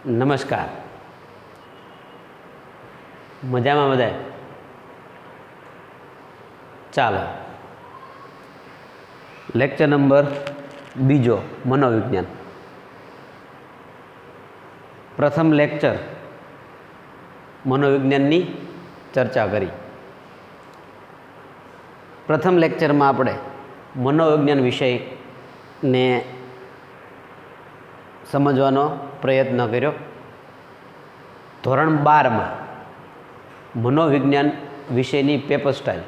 નમસ્કાર. મજામાં બધાય? ચાલો, લેક્ચર નંબર 2 મનોવિજ્ઞાન. પ્રથમ લેક્ચર મનોવિજ્ઞાનની ચર્ચા કરી. પ્રથમ લેક્ચરમાં આપણે મનોવિજ્ઞાન વિષયને સમજવાનો પ્રયત્ન કર્યો. ધોરણ 12માં મનોવિજ્ઞાન વિષયની પેપર સ્ટાઇલ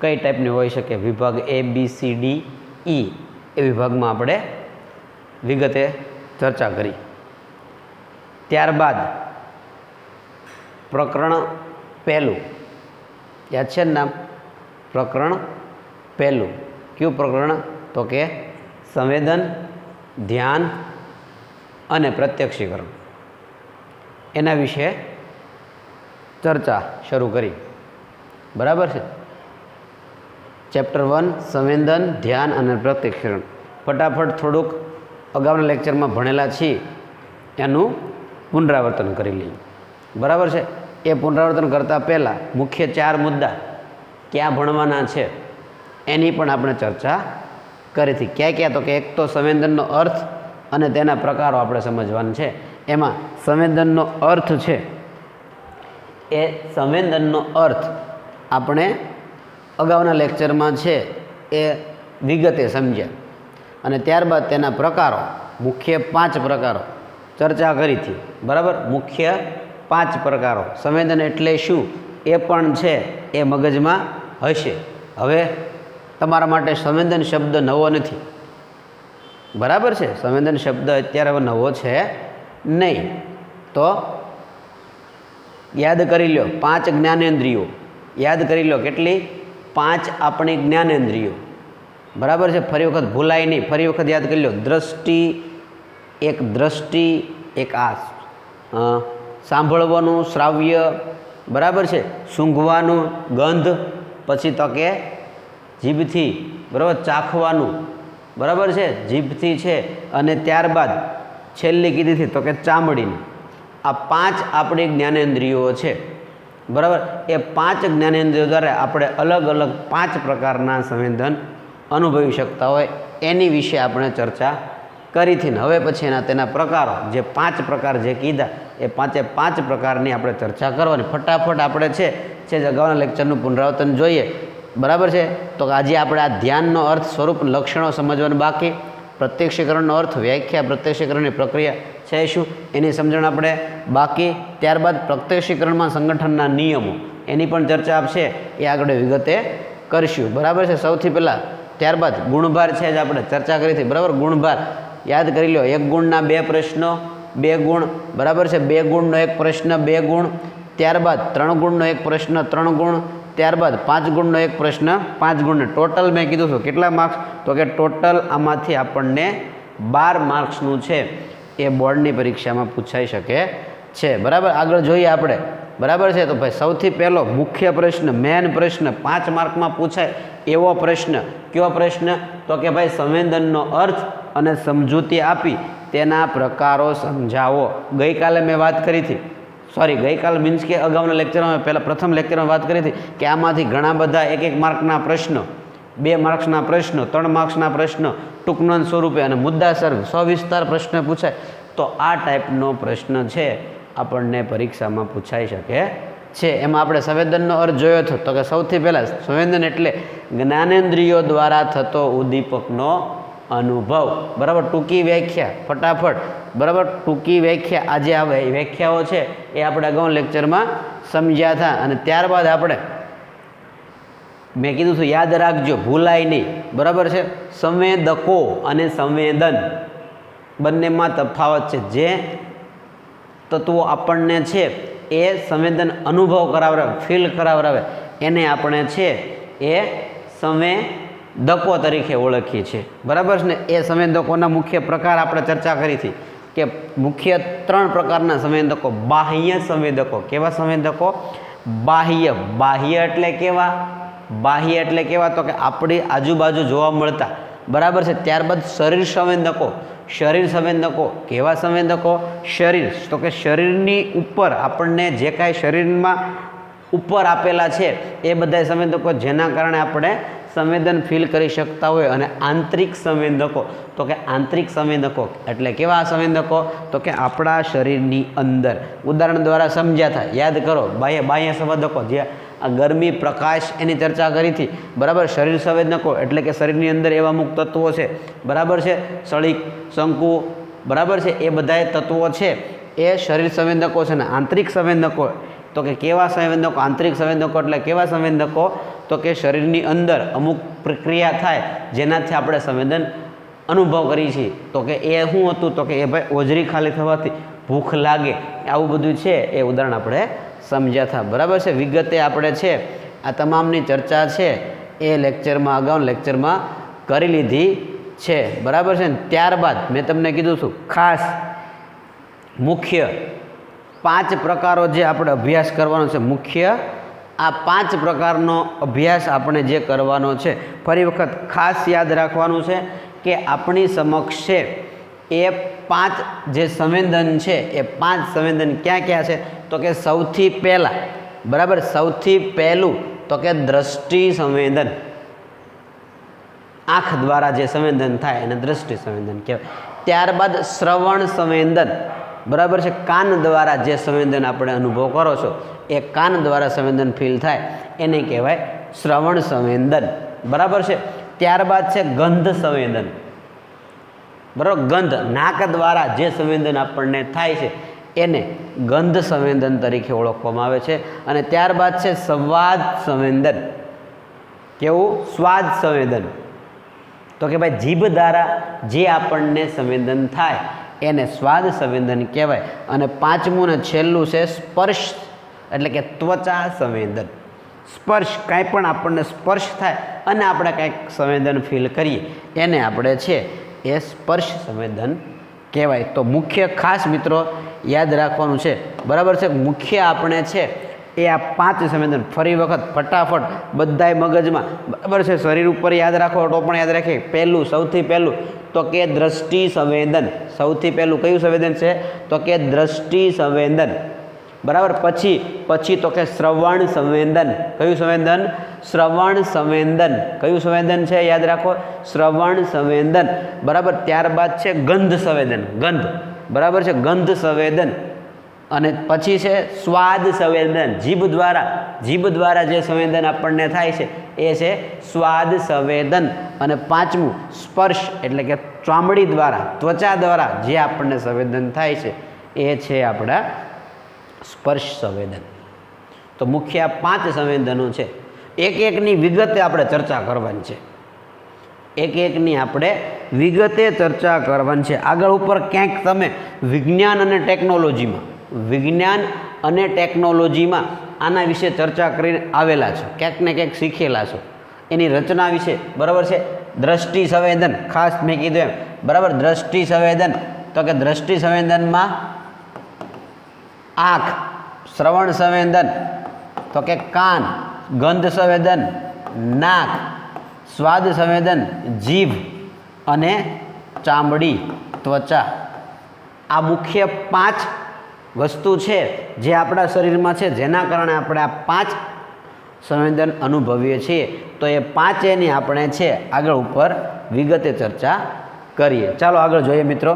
કઈ ટાઈપની હોઈ શકે, વિભાગ ABCD E એ વિભાગમાં આપણે વિગતે ચર્ચા કરી. ત્યારબાદ પ્રકરણ પહેલું, યાદ છે નામ? પ્રકરણ પહેલું કયું પ્રકરણ? તો કે સંવેદન, ધ્યાન અને પ્રત્યક્ષીકરણ, એના વિશે ચર્ચા શરૂ કરી. બરાબર છે? ચેપ્ટર 1 સંવેદન, ધ્યાન અને પ્રત્યક્ષીકરણ. ફટાફટ થોડુંક અગાઉના લેક્ચરમાં ભણેલા છીએ એનું પુનરાવર્તન કરી લઈએ. બરાબર છે? એ પુનરાવર્તન કરતાં પહેલાં મુખ્ય 4 મુદ્દા ક્યાં ભણવાના છે એની પણ આપણે ચર્ચા કરી હતી. ક્યાં ક્યાં? તો કે એક તો સંવેદનનો અર્થ અને તેના પ્રકારો આપણે સમજવાના છે. એમાં સંવેદનનો અર્થ છે, એ સંવેદનનો અર્થ આપણે અગાઉના લેક્ચરમાં છે એ વિગતે સમજ્યા. અને ત્યારબાદ તેના પ્રકારો, મુખ્ય 5 પ્રકારો ચર્ચા કરી હતી. બરાબર? મુખ્ય 5 પ્રકારો. સંવેદન એટલે શું એ પણ છે એ મગજમાં હશે. હવે તમારા માટે સંવેદન શબ્દ નવો નથી. બરાબર છે? સંવેદન શબ્દ અત્યારે હવે નવો છે નહીં. તો યાદ કરી લો, 5 જ્ઞાનેન્દ્રિયો યાદ કરી લો. કેટલી? 5 આપણી જ્ઞાનેન્દ્રિયો. બરાબર છે? ફરી વખત ભૂલાય નહીં, ફરી વખત યાદ કરી લો. દ્રષ્ટિ, એક આ સાંભળવાનું, શ્રાવ્ય. બરાબર છે? સૂંઘવાનું, ગંધ. પછી તો કે જીભથી, બરાબર, ચાખવાનું. બરાબર છે? જીભથી છે. અને ત્યારબાદ છેલ્લી કીધી હતી તો કે ચામડીની. આ 5 આપણી જ્ઞાનેન્દ્રિયો છે. બરાબર? એ 5 જ્ઞાનેન્દ્રિયો દ્વારા આપણે અલગ અલગ 5 પ્રકારના સંવેદન અનુભવી શકતા હોય એની વિશે આપણે ચર્ચા કરી હતી. ને હવે પછી તેના પ્રકારો, જે 5 પ્રકાર જે કીધા એ 5 પ્રકારની આપણે ચર્ચા કરવાની. ફટાફટ આપણે છે અગાઉના લેક્ચરનું પુનરાવર્તન જોઈએ. બરાબર છે? તો આજે આપણે આ ધ્યાનનો અર્થ, સ્વરૂપ, લક્ષણો સમજવાનું બાકી. પ્રત્યક્ષીકરણનો અર્થ, વ્યાખ્યા, પ્રત્યક્ષીકરણની પ્રક્રિયા છે શું એની સમજણ આપણે બાકી. ત્યારબાદ પ્રત્યક્ષીકરણમાં સંગઠનના નિયમો એની પણ ચર્ચા આપશે, એ આગળ વિગતે કરીશું. બરાબર છે? સૌથી પહેલાં ત્યારબાદ ગુણભાર છે જ આપણે ચર્ચા કરી હતી. બરાબર? ગુણભાર યાદ કરી લો. 1 ગુણના 2 પ્રશ્નો, 2 ગુણ. બરાબર છે? 2 ગુણનો 1 પ્રશ્ન, 2 ગુણ. ત્યારબાદ 3 ગુણનો 1 પ્રશ્ન, 3 ગુણ. ત્યારબાદ 5 ગુણનો 1 પ્રશ્ન, 5 ગુણને ટોટલ મેં કીધું છું કેટલા માર્ક્સ? તો કે ટોટલ આમાંથી આપણને 12 માર્ક્સનું છે એ બોર્ડની પરીક્ષામાં પૂછાઈ શકે છે. બરાબર? આગળ જોઈએ આપણે. બરાબર છે? તો ભાઈ સૌથી પહેલો મુખ્ય પ્રશ્ન, મેન પ્રશ્ન, 5 માર્કમાં પૂછાય એવો પ્રશ્ન કયો પ્રશ્ન? તો કે ભાઈ સંવેદનનો અર્થ અને સમજૂતી આપી તેના પ્રકારો સમજાવો. ગઈકાલે મેં વાત કરી હતી, ગઈકાલે મીન્સ કે અગાઉના લેક્ચરમાં, પહેલાં પ્રથમ લેક્ચરમાં વાત કરી હતી કે આમાંથી ઘણા બધા 1 માર્કના પ્રશ્નો, 2 માર્ક્સના પ્રશ્નો, 3 માર્ક્સના પ્રશ્નો ટૂંકનોંધ સ્વરૂપે અને મુદ્દાસર સવિસ્તાર પ્રશ્ન પૂછાય. તો આ ટાઈપનો પ્રશ્ન છે આપણને પરીક્ષામાં પૂછાઈ શકે છે. એમાં આપણે સંવેદનનો અર્થ જોયો હતો. તો કે સૌથી પહેલાં સંવેદન એટલે જ્ઞાનેન્દ્રિયો દ્વારા થતો ઉદ્દીપકનો અનુભવ. બરાબર? ટૂંકી વ્યાખ્યા ફટાફટ. બરાબર? ટૂંકી વ્યાખ્યા આજે આ વ્યાખ્યાઓ છે એ આપણે અગાઉ લેક્ચરમાં સમજ્યા હતા. અને ત્યારબાદ આપણે મેં કીધું હતું, યાદ રાખજો, ભૂલાય નહીં. બરાબર છે? સંવેદકો અને સંવેદન બંનેમાં તફાવત છે. જે તત્વો આપણને છે એ સંવેદન અનુભવ કરાવરાવે, ફીલ કરાવરાવે, એને આપણે છે એ સંવેદકો તરીકે ઓળખીએ છીએ. બરાબર છે ને? એ સંવેદકોના મુખ્ય પ્રકાર આપણે ચર્ચા કરી હતી કે મુખ્ય 3 પ્રકારના સંવેદકો. બાહ્ય સંવેદકો. કેવા સંવેદકો? બાહ્ય. બાહ્ય એટલે કેવા? બાહ્ય એટલે કેવા? તો કે આપણી આજુબાજુ જોવા મળતા. બરાબર છે? ત્યારબાદ શરીર સંવેદકો. શરીર સંવેદકો કેવા સંવેદકો? શરીર, તો કે શરીરની ઉપર આપણને જે કાંઈ શરીરમાં ઉપર આપેલા છે એ બધા સંવેદકો જેના કારણે આપણે સંવેદન ફીલ કરી શકતા હોય. અને આંતરિક સંવેદકો, તો કે આંતરિક સંવેદકો એટલે કેવા સંવેદકો? તો કે આપણા શરીરની અંદર. ઉદાહરણ દ્વારા સમજ્યા હતા, યાદ કરો. બાહ્ય સંવેદકો જે આ ગરમી, પ્રકાશ એની ચર્ચા કરી હતી, બરાબર. શરીર સંવેદકો એટલે કે શરીરની અંદર એવા અમુક તત્વો છે, બરાબર છે, સળિક, શંકુ, બરાબર છે, એ બધા તત્વો છે એ શરીર સંવેદકો છે. ને આંતરિક સંવેદકો તો કે કેવા સંવેદકો? આંતરિક સંવેદકો એટલે કેવા સંવેદકો? તો કે શરીરની અંદર અમુક પ્રક્રિયા થાય જેનાથી આપણે સંવેદન અનુભવ કરીએ છીએ. તો કે એ શું હતું? તો કે એ ભાઈ ઓજરી ખાલી થવાથી ભૂખ લાગે, આવું બધું છે એ ઉદાહરણ આપણે સમજ્યા હતા, બરાબર છે. વિગતે આપણે છે આ તમામની ચર્ચા છે એ લેક્ચરમાં, અગાઉ લેક્ચરમાં કરી લીધી છે, બરાબર છે. ત્યારબાદ મેં તમને કીધું છું ખાસ મુખ્ય 5 પ્રકારો જે આપણે અભ્યાસ કરવાનો છે. મુખ્ય આ 5 પ્રકારનો અભ્યાસ આપણે જે કરવાનો છે, ફરી વખત ખાસ યાદ રાખવાનું છે કે આપણી સમક્ષ છે એ 5 જે સંવેદન છે એ 5 સંવેદન ક્યાં ક્યાં છે? તો કે સૌથી પહેલાં, બરાબર, સૌથી પહેલું તો કે દ્રષ્ટિ સંવેદન. આંખ દ્વારા જે સંવેદન થાય એને દ્રષ્ટિ સંવેદન કહેવાય. ત્યારબાદ શ્રવણ સંવેદન, બરાબર છે. કાન દ્વારા જે સંવેદન આપણે અનુભવ કરો છો એ કાન દ્વારા સંવેદન ફીલ થાય એને કહેવાય શ્રવણ સંવેદન, બરાબર છે. ત્યારબાદ છે ગંધ સંવેદન, બરાબર. ગંધ, નાક દ્વારા જે સંવેદન આપણને થાય છે એને ગંધ સંવેદન તરીકે ઓળખવામાં આવે છે. અને ત્યારબાદ છે સ્વાદ સંવેદન. કેવું? સ્વાદ સંવેદન. તો કે ભાઈ જીભ દ્વારા જે આપણને સંવેદન થાય એને સ્વાદ સંવેદન કહેવાય. અને પાંચમું ને છેલ્લું છે સ્પર્શ એટલે કે ત્વચા સંવેદન. સ્પર્શ, કાંઈ પણ આપણને સ્પર્શ થાય અને આપણે કાંઈક સંવેદન ફીલ કરીએ એને આપણે છે એ સ્પર્શ સંવેદન કહેવાય. તો મુખ્ય ખાસ મિત્રો યાદ રાખવાનું છે, બરાબર છે. મુખ્ય આપણે છે એ આ 5 સંવેદન ફરી વખત ફટાફટ બધાય મગજમાં, બરાબર છે. શરીર ઉપર યાદ રાખો તો પણ યાદ રાખીએ. પહેલું, સૌથી પહેલું તો કે દ્રષ્ટિ સંવેદન. સૌથી પહેલું કયું સંવેદન છે? તો કે દ્રષ્ટિ સંવેદન, બરાબર. પછી તો કે શ્રવણ સંવેદન. કયું સંવેદન? શ્રવણ સંવેદન. કયું સંવેદન છે? યાદ રાખો, શ્રવણ સંવેદન, બરાબર. ત્યારબાદ છે ગંધ સંવેદન. ગંધ, બરાબર છે, ગંધ સંવેદન. અને પછી છે સ્વાદ સંવેદન. જીભ દ્વારા જે સંવેદન આપણને થાય છે એ છે સ્વાદ સંવેદન. અને પાંચમું સ્પર્શ એટલે કે ચામડી દ્વારા, ત્વચા દ્વારા જે આપણને સંવેદન થાય છે એ છે આપણા સ્પર્શ સંવેદન. તો મુખ્ય 5 સંવેદનો છે. એક એકની વિગતે આપણે ચર્ચા કરવાની છે. એક એકની આપણે વિગતે ચર્ચા કરવાની છે. આગળ ઉપર ક્યાંક તમે વિજ્ઞાન અને ટેકનોલોજીમાં આના વિશે ચર્ચા કરીને આવેલા છો, ક્યાંક ને ક્યાંક શીખેલા છો એની રચના વિશે, બરાબર છે. દ્રષ્ટિ સંવેદન ખાસ મેં કીધું એમ, બરાબર. દ્રષ્ટિ સંવેદન તો કે દ્રષ્ટિ સંવેદનમાં આંખ, શ્રવણ સંવેદન તો કે કાન, ગંધ સંવેદન નાક, સ્વાદ સંવેદન જીભ અને ચામડી, ત્વચા. આ મુખ્ય 5 વસ્તુ છે જે આપણા શરીરમાં છે જેના કારણે આપણે આ 5 સંવેદન અનુભવીએ છીએ. તો એ 5 આપણે છે આગળ ઉપર વિગતે ચર્ચા કરીએ. ચાલો આગળ જોઈએ મિત્રો.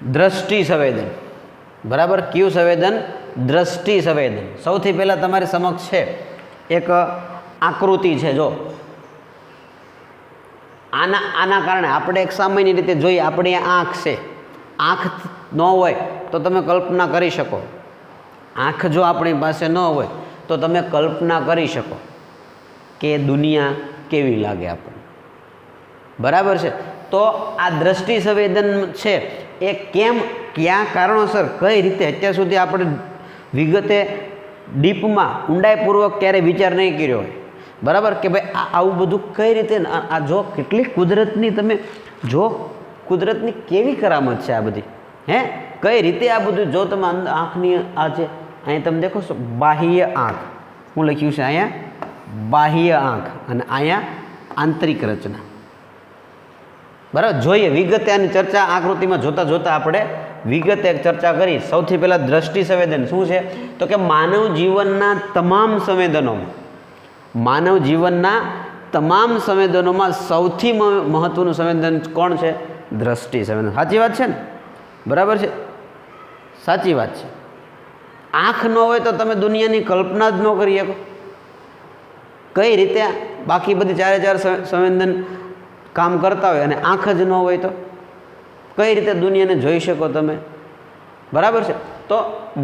દ્રષ્ટિ સંવેદન, બરાબર. કયું સંવેદન? દ્રષ્ટિ સંવેદન. સૌથી પહેલાં તમારી સમક્ષ છે એક આકૃતિ છે. જો આના કારણે આપણે એક સામાન્ય રીતે જોઈએ, આપણી આંખ છે. આંખ ન હોય તો તમે કલ્પના કરી શકો. આંખ જો આપણી પાસે ન હોય તો તમે કલ્પના કરી શકો કે દુનિયા કેવી લાગે આપણને, બરાબર છે. તો આ દ્રષ્ટિ સંવેદન છે એ કેમ, કયા કારણોસર, કઈ રીતે અત્યાર સુધી આપણે વિગતે ડીપમાં ઊંડાઈપૂર્વક ક્યારેય વિચાર નહીં કર્યો હોય, બરાબર. કે ભાઈ આવું બધું કઈ રીતે, આ જો કેટલી કુદરતની, તમે જો કુદરતની કેવી કરામત છે આ બધી, હે, કઈ રીતે આ બધું. જો તમે આંખની આ છે અહીંયા તમે દેખો છો બાહ્ય આંખ, હું લખ્યું છે અહીંયા બાહ્ય આંખ અને અહીંયા આંતરિક રચના. બરાબર, જોઈએ વિગતે આની ચર્ચા આકૃતિમાં જોતા જોતા આપણે વિગતે ચર્ચા કરી. સૌથી પહેલાં દ્રષ્ટિ સંવેદન શું છે? તો કે માનવ જીવનના તમામ સંવેદનોમાં સૌથી મહત્વનું સંવેદન કોણ છે? દ્રષ્ટિ સંવેદન. સાચી વાત છે ને? બરાબર છે, સાચી વાત છે. આંખ ન હોય તો તમે દુનિયાની કલ્પના જ ન કરી શકો. કઈ રીતે બાકી બધી ચારે સંવેદન કામ કરતા હોય અને આંખ જ ન હોય તો કઈ રીતે દુનિયાને જોઈ શકો તમે? બરાબર છે. તો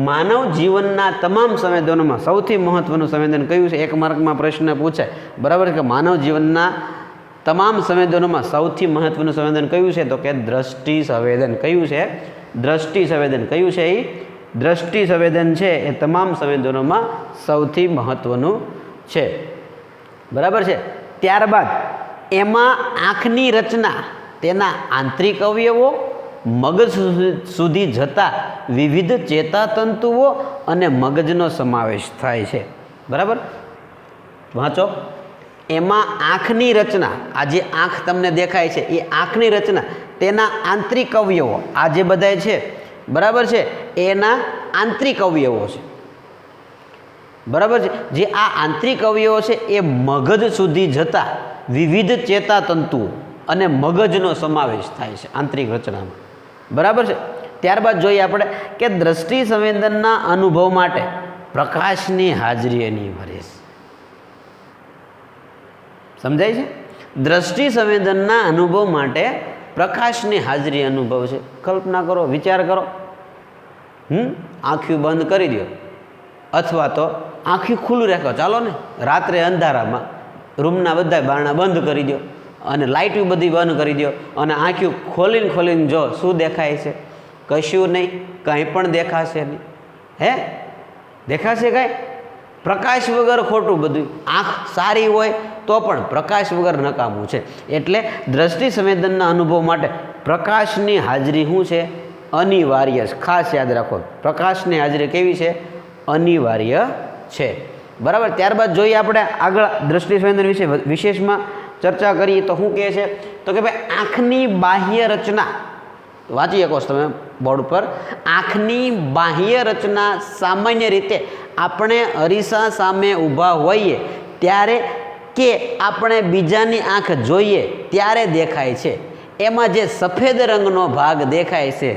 માનવ જીવનના તમામ સંવેદનોમાં સૌથી મહત્વનું સંવેદન કયું છે? એક માર્કમાં પ્રશ્ન પૂછાય. બરાબર છે કે માનવ જીવનના તમામ સંવેદનોમાં સૌથી મહત્વનું સંવેદન કયું છે? તો કે દ્રષ્ટિ સંવેદન. કયું છે? દ્રષ્ટિ સંવેદન. કયું છે? એ દ્રષ્ટિ સંવેદન છે એ તમામ સંવેદનોમાં સૌથી મહત્વનું છે. બરાબર છે. ત્યારબાદ એમાં આંખની રચના, તેના આંતરિક અવયવો, મગજ સુધી જતા વિવિધ ચેતાતંતુઓ અને મગજનો સમાવેશ થાય છે. બરાબર, વાંચો. એમાં આંખની રચના, આ જે આંખ તમને દેખાય છે એ આંખની રચના, તેના આંતરિક અવયવો, આ જે બધાય છે, બરાબર છે, એના આંતરિક અવયવો છે. બરાબર છે. જે આ આંતરિક અવયવો છે એ મગજ સુધી જતા વિવિધ ચેતાતંતુઓ અને મગજનો સમાવેશ થાય છે આંતરિક રચનામાં. બરાબર છે. ત્યારબાદ જોઈએ આપણે કે દ્રષ્ટિ સંવેદનના અનુભવ માટે પ્રકાશની હાજરી અનિવાર્ય છે. સમજાય છે? દ્રષ્ટિ સંવેદનના અનુભવ માટે પ્રકાશની હાજરી અનુભવ છે. કલ્પના કરો, વિચાર કરો. આંખ્યું બંધ કરી દો અથવા તો આંખ્યું ખુલ્લું રાખો. ચાલો ને, રાત્રે અંધારામાં રૂમના બધા બારણા બંધ કરી દો અને લાઇટ બધી બંધ કરી દો અને આંખ્યું ખોલીને જો શું દેખાય છે? કશું નહીં, કંઈ પણ દેખાશે નહીં. હે, દેખાશે કાંઈ? પ્રકાશ વગર ખોટું બધું. આંખ સારી હોય તો પણ પ્રકાશ વગર નકામું છે. એટલે દ્રષ્ટિ સંવેદનના અનુભવ માટે પ્રકાશની હાજરી શું છે? અનિવાર્ય. ખાસ યાદ રાખો, પ્રકાશની હાજરી કેવી છે? અનિવાર્ય છે. બરાબર. ત્યારબાદ જોઈએ આપણે આગળ દ્રષ્ટિ સંવેદન વિશે વિશેષમાં ચર્ચા કરીએ તો શું કહે છે? તો કે ભાઈ આંખની બાહ્ય રચના, વાંચી શકો છો તમે બોર્ડ પર. આંખની બાહ્ય રચના સામાન્ય રીતે આપણે અરીસા સામે ઊભા હોઈએ ત્યારે કે આપણે બીજાની આંખ જોઈએ ત્યારે દેખાય છે. એમાં જે સફેદ રંગનો ભાગ દેખાય છે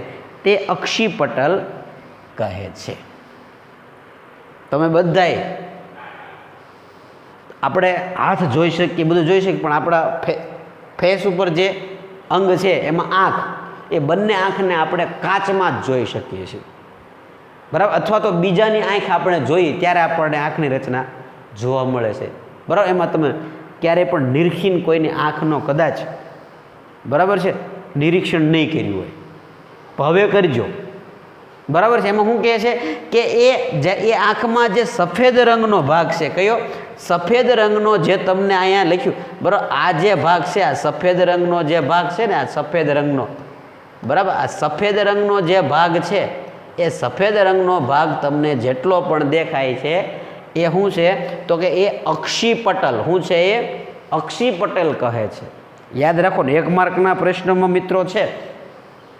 તે અક્ષિપટલ કહે છે. તમે બધાય આપણે હાથ જોઈ શકીએ, બધું જોઈ શકીએ, પણ આપણા ફેસ ઉપર જે અંગ છે એમાં આંખ, એ બંને આંખને આપણે કાચમાં જ જોઈ શકીએ છીએ. બરાબર. અથવા તો બીજાની આંખ આપણે જોઈએ ત્યારે આપણને આંખની રચના જોવા મળે છે. બરાબર. એમાં તમે ક્યારેય પણ નિરખીને કોઈની આંખનો કદાચ, બરાબર છે, નિરીક્ષણ નહીં કર્યું હોય, હવે કરજો. બરાબર છે. એમાં શું કહે છે કે એ આંખમાં જે સફેદ રંગનો ભાગ છે, કયો? સફેદ રંગનો, જે તમને અહીંયા લખ્યું, બરાબર, આ જે ભાગ છે, આ સફેદ રંગનો જે ભાગ છે ને, આ સફેદ રંગનો, બરાબર, આ સફેદ રંગનો જે ભાગ છે, એ સફેદ રંગનો ભાગ તમને જેટલો પણ દેખાય છે એ શું છે? તો કે એ અક્ષિપટલ. શું છે? એ અક્ષિપટલ કહે છે. યાદ રાખો ને, 1 માર્કના પ્રશ્નમાં મિત્રો છે,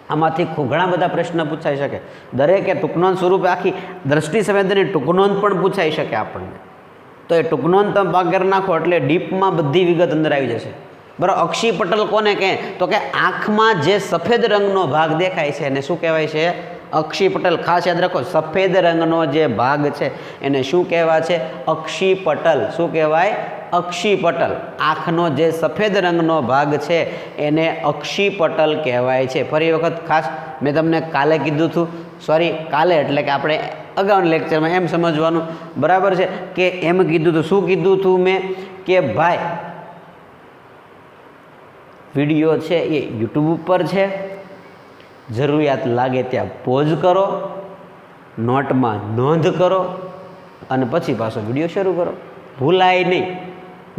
આમાંથી ઘણા બધા પ્રશ્ન પૂછાઈ શકે. દરેકે ટૂંકનોંધ સ્વરૂપે આખી દ્રષ્ટિ સંવેદનની ટૂંકનોંધ પણ પૂછાઈ શકે આપણને. તો એ ટૂંકનોંધ તમે ભાગ કરી નાખો એટલે ડીપમાં બધી વિગત અંદર આવી જશે. બરાબર. અક્ષિપટલ કોને કહે? તો કે આંખમાં જે સફેદ રંગનો ભાગ દેખાય છે એને શું કહેવાય છે? અક્ષિપટલ. ખાસ યાદ રાખો, સફેદ રંગનો જે ભાગ છે એને શું કહેવાય છે? અક્ષિપટલ. શું કહેવાય? અક્ષિપટલ. આંખનો જે સફેદ રંગનો ભાગ છે એને અક્ષિપટલ કહેવાય છે. ફરી વખત ખાસ મેં તમને કાલે કીધું હતું, કાલે એટલે કે આપણે અગાઉના લેક્ચરમાં એમ સમજવાનું, બરાબર છે, કે એમ કીધું હતું. શું કીધું હતું મેં? કે ભાઈ વિડીયો છે એ યુટ્યુબ ઉપર છે, જરૂરિયાત લાગે ત્યાં પોઝ કરો, નોટમાં નોંધ કરો અને પછી પાછો વિડીયો શરૂ કરો. ભૂલાય નહીં,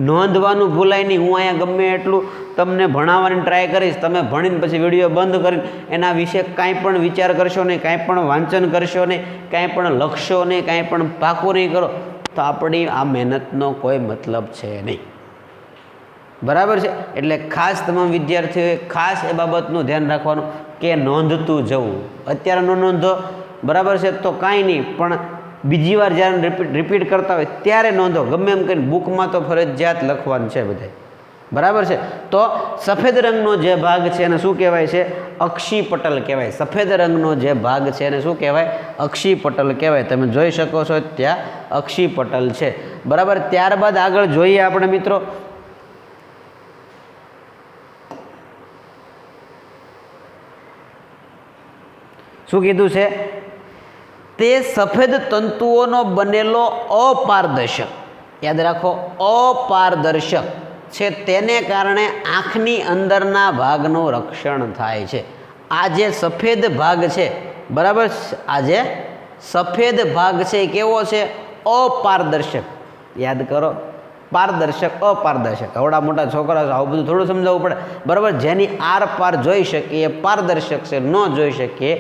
નોંધવાનું ભૂલાય નહીં. હું અહીંયા ગમે એટલું તમને ભણાવવાની ટ્રાય કરીશ, તમે ભણીને પછી વિડીયો બંધ કરીને એના વિશે કાંઈ પણ વિચાર કરશો નહીં, કાંઈ પણ વાંચન કરશો નહીં, કાંઈ પણ લખશો નહીં, કાંઈ પણ પાકું નહીં કરો, તો આપણી આ મહેનતનો કોઈ મતલબ છે નહીં. બરાબર છે. એટલે ખાસ તમામ વિદ્યાર્થીઓએ ખાસ એ બાબતનું ધ્યાન રાખવાનું કે નોંધતું જવું. અત્યારે ન નોંધો, બરાબર છે, તો કાંઈ નહીં, પણ બીજી વાર જ્યારે રિપીટ કરતા હોય ત્યારે નોંધો. ગમે એમ કરીને બુકમાં તો ફરજિયાત લખવાનું છે બધાય. બરાબર છે. તો સફેદ રંગનો જે ભાગ છે એને શું કહેવાય છે? અક્ષિપટલ કહેવાય. સફેદ રંગનો જે ભાગ છે એને શું કહેવાય? અક્ષિપટલ કહેવાય. તમે જોઈ શકો છો ત્યાં અક્ષિપટલ છે. બરાબર. ત્યારબાદ આગળ જોઈએ આપણે મિત્રો, શું કીધું છે? તે સફેદ તંતુઓનો બનેલો અપારદર્શક, યાદ રાખો, અપારદર્શક છે, તેને કારણે આંખની અંદરના ભાગનું રક્ષણ થાય છે. આ જે સફેદ ભાગ છે, બરાબર, આ જે સફેદ ભાગ છે એ કેવો છે? અપારદર્શક. યાદ કરો, પારદર્શક, અપારદર્શક. આવડા મોટા છોકરા છે, આવું બધું થોડું સમજાવવું પડે. બરાબર. જેની આર પાર જોઈ શકીએ પારદર્શક છે, ન જોઈ શકીએ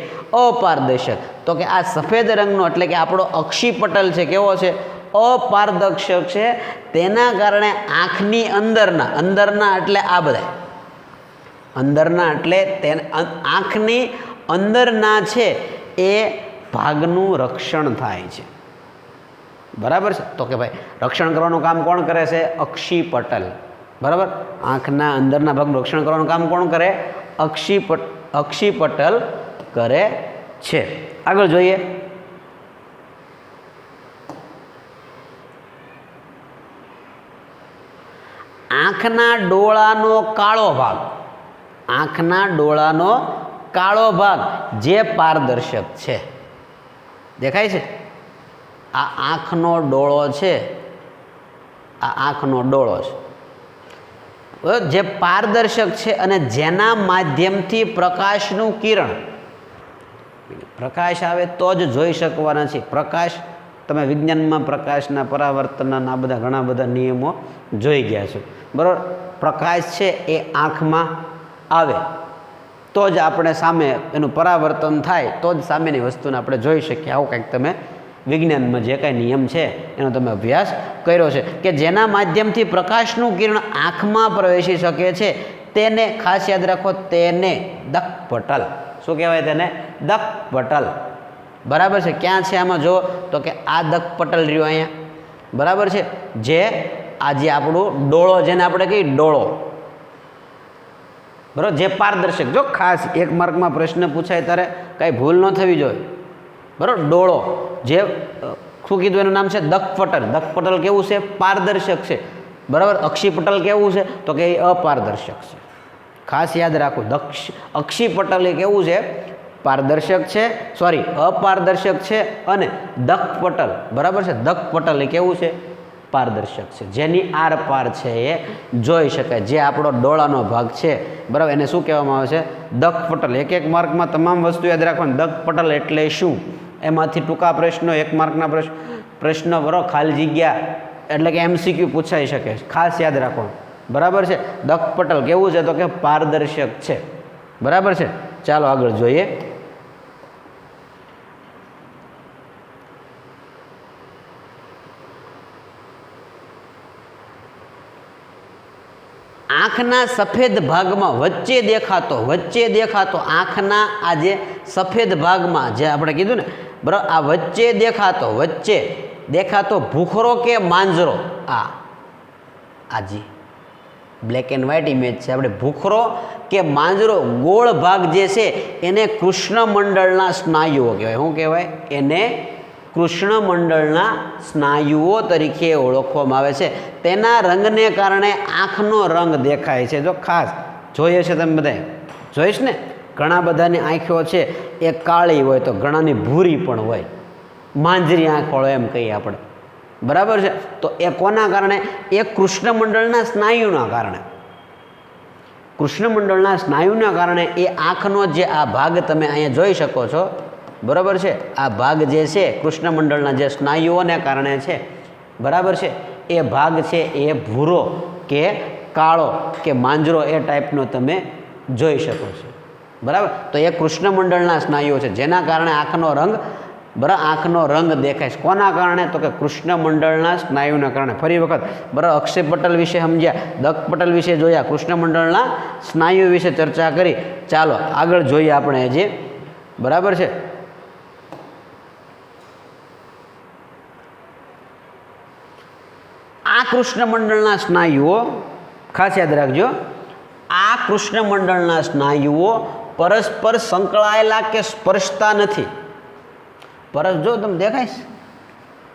અપારદર્શક. તો કે આ સફેદ રંગનો એટલે કે આપણો અક્ષિપટલ છે, કેવો છે? અપારદર્શક છે. તેના કારણે આંખની અંદરના એટલે આ બધા અંદરના એટલે આંખની અંદરના છે એ ભાગનું રક્ષણ થાય છે. બરાબર છે. તો કે ભાઈ રક્ષણ કરવાનું કામ કોણ કરે છે? અક્ષિપટલ. બરાબર. આંખના અંદરના ભાગનું રક્ષણ કરવાનું કામ કોણ કરે? અક્ષિપટલ કરે છે. આગળ જોઈએ. આંખના ડોળાનો કાળો ભાગ, આંખના ડોળાનો કાળો ભાગ જે પારદર્શક છે, દેખાય છે? આ આંખનો ડોળો છે, આ આંખનો ડોળો છે, જે પારદર્શક છે અને જેના માધ્યમથી પ્રકાશનું કિરણ, પ્રકાશ આવે તો જ જોઈ શકવાના છે. પ્રકાશ, તમે વિજ્ઞાનમાં પ્રકાશના પરાવર્તનના આ બધા ઘણા બધા નિયમો જોઈ ગયા છો. બરાબર. પ્રકાશ છે એ આંખમાં આવે તો જ આપણે સામે એનું પરાવર્તન થાય, તો જ સામેની વસ્તુને આપણે જોઈ શકીએ. આવું કંઈક તમે વિજ્ઞાનમાં જે કાંઈ નિયમ છે એનો તમે અભ્યાસ કર્યો છે કે જેના માધ્યમથી પ્રકાશનું કિરણ આંખમાં પ્રવેશી શકે છે તેને ખાસ યાદ રાખો, તેને દકપટલ. શું કહેવાય? તેને દકપટલ. બરાબર છે. ક્યાં છે આમાં જો? તો કે આ દકપટલ રહ્યો અહીંયા. બરાબર છે. જે આજે આપણું ડોળો, જેને આપણે કહીએ ડોળો, બરાબર, જે પારદર્શક. જો ખાસ એક માર્કમાં પ્રશ્ન પૂછાય ત્યારે કાંઈ ભૂલ ન થવી જોઈએ. બરાબર. ડોળો જે શું કીધું એનું નામ છે? દકપટલ. દકપટલ કેવું છે? પારદર્શક છે. બરાબર. અક્ષિપટલ કેવું છે? તો કે એ અપારદર્શક છે. ખાસ યાદ રાખો, અક્ષિપટલ એ કેવું છે? પારદર્શક છે, સોરી, અપારદર્શક છે. અને દકપટલ, બરાબર છે, દકપટલ એ કેવું છે? પારદર્શક છે, જેની આર પાર છે એ જોઈ શકાય. જે આપણો ડોળાનો ભાગ છે, બરાબર, એને શું કહેવામાં આવે છે? દકપટલ. એક એક માર્કમાં તમામ વસ્તુ યાદ રાખવાની. દકપટલ એટલે શું? એમાંથી ટૂંકા પ્રશ્નો, એક માર્કના પ્રશ્ન, બરાબર, ખાલી જગ્યા એટલે કે MCQ પૂછાઈ શકે. ખાસ યાદ રાખવાનું. બરાબર છે. દકપટલ કેવું છે? તો કે પારદર્શક છે. બરાબર છે. ચાલો આગળ જોઈએ. આંખના સફેદ ભાગમાં વચ્ચે દેખાતો આંખના આ જે સફેદ ભાગમાં જે આપણે કીધું ને, બરાબર, આ વચ્ચે દેખાતો ભૂખરો કે માંજરો, આજી બ્લેક એન્ડ વ્હાઇટ ઇમેજ છે. આપણે ભૂખરો કે માંજરો ગોળ ભાગ જે છે એને કૃષ્ણમંડળના સ્નાયુઓ કહેવાય. શું કહેવાય? એને કૃષ્ણમંડળના સ્નાયુઓ તરીકે ઓળખવામાં આવે છે. તેના રંગને કારણે આંખનો રંગ દેખાય છે. જો ખાસ જોઈએ છે, તમે બધા જોઈશ ને, ઘણા બધાની આંખો છે એ કાળી હોય તો ઘણાની ભૂરી પણ હોય, માંજરી આંખ વાળો એમ કહીએ આપણે. બરાબર છે. તો એ કોના કારણે? એ કૃષ્ણમંડળના સ્નાયુના કારણે. કૃષ્ણમંડળના સ્નાયુના કારણે એ આંખનો જે આ ભાગ તમે અહીંયા જોઈ શકો છો, બરાબર છે, આ ભાગ જે છે કૃષ્ણમંડળના જે સ્નાયુઓને કારણે છે, બરાબર છે, એ ભાગ છે એ ભૂરો કે કાળો કે માંજરો એ ટાઈપનો તમે જોઈ શકો છો. બરાબર. તો એ કૃષ્ણમંડળના સ્નાયુઓ છે જેના કારણે આંખનો રંગ બરાબર આંખનો રંગ દેખાય છે કોના કારણે તો કે કૃષ્ણમંડળના સ્નાયુના કારણે ફરી વખત બરાબર અક્ષય પટલ વિશે સમજ્યા દક પટલ વિશે જોયા કૃષ્ણમંડળના સ્નાયુ વિશે ચર્ચા કરી ચાલો આગળ જોઈએ આપણે જે બરાબર છે આ કૃષ્ણમંડળના સ્નાયુઓ ખાસ યાદ રાખજો આ કૃષ્ણમંડળના સ્નાયુઓ પરસ્પર સંકળાયેલા કે સ્પર્શતા નથી જો તમે દેખાય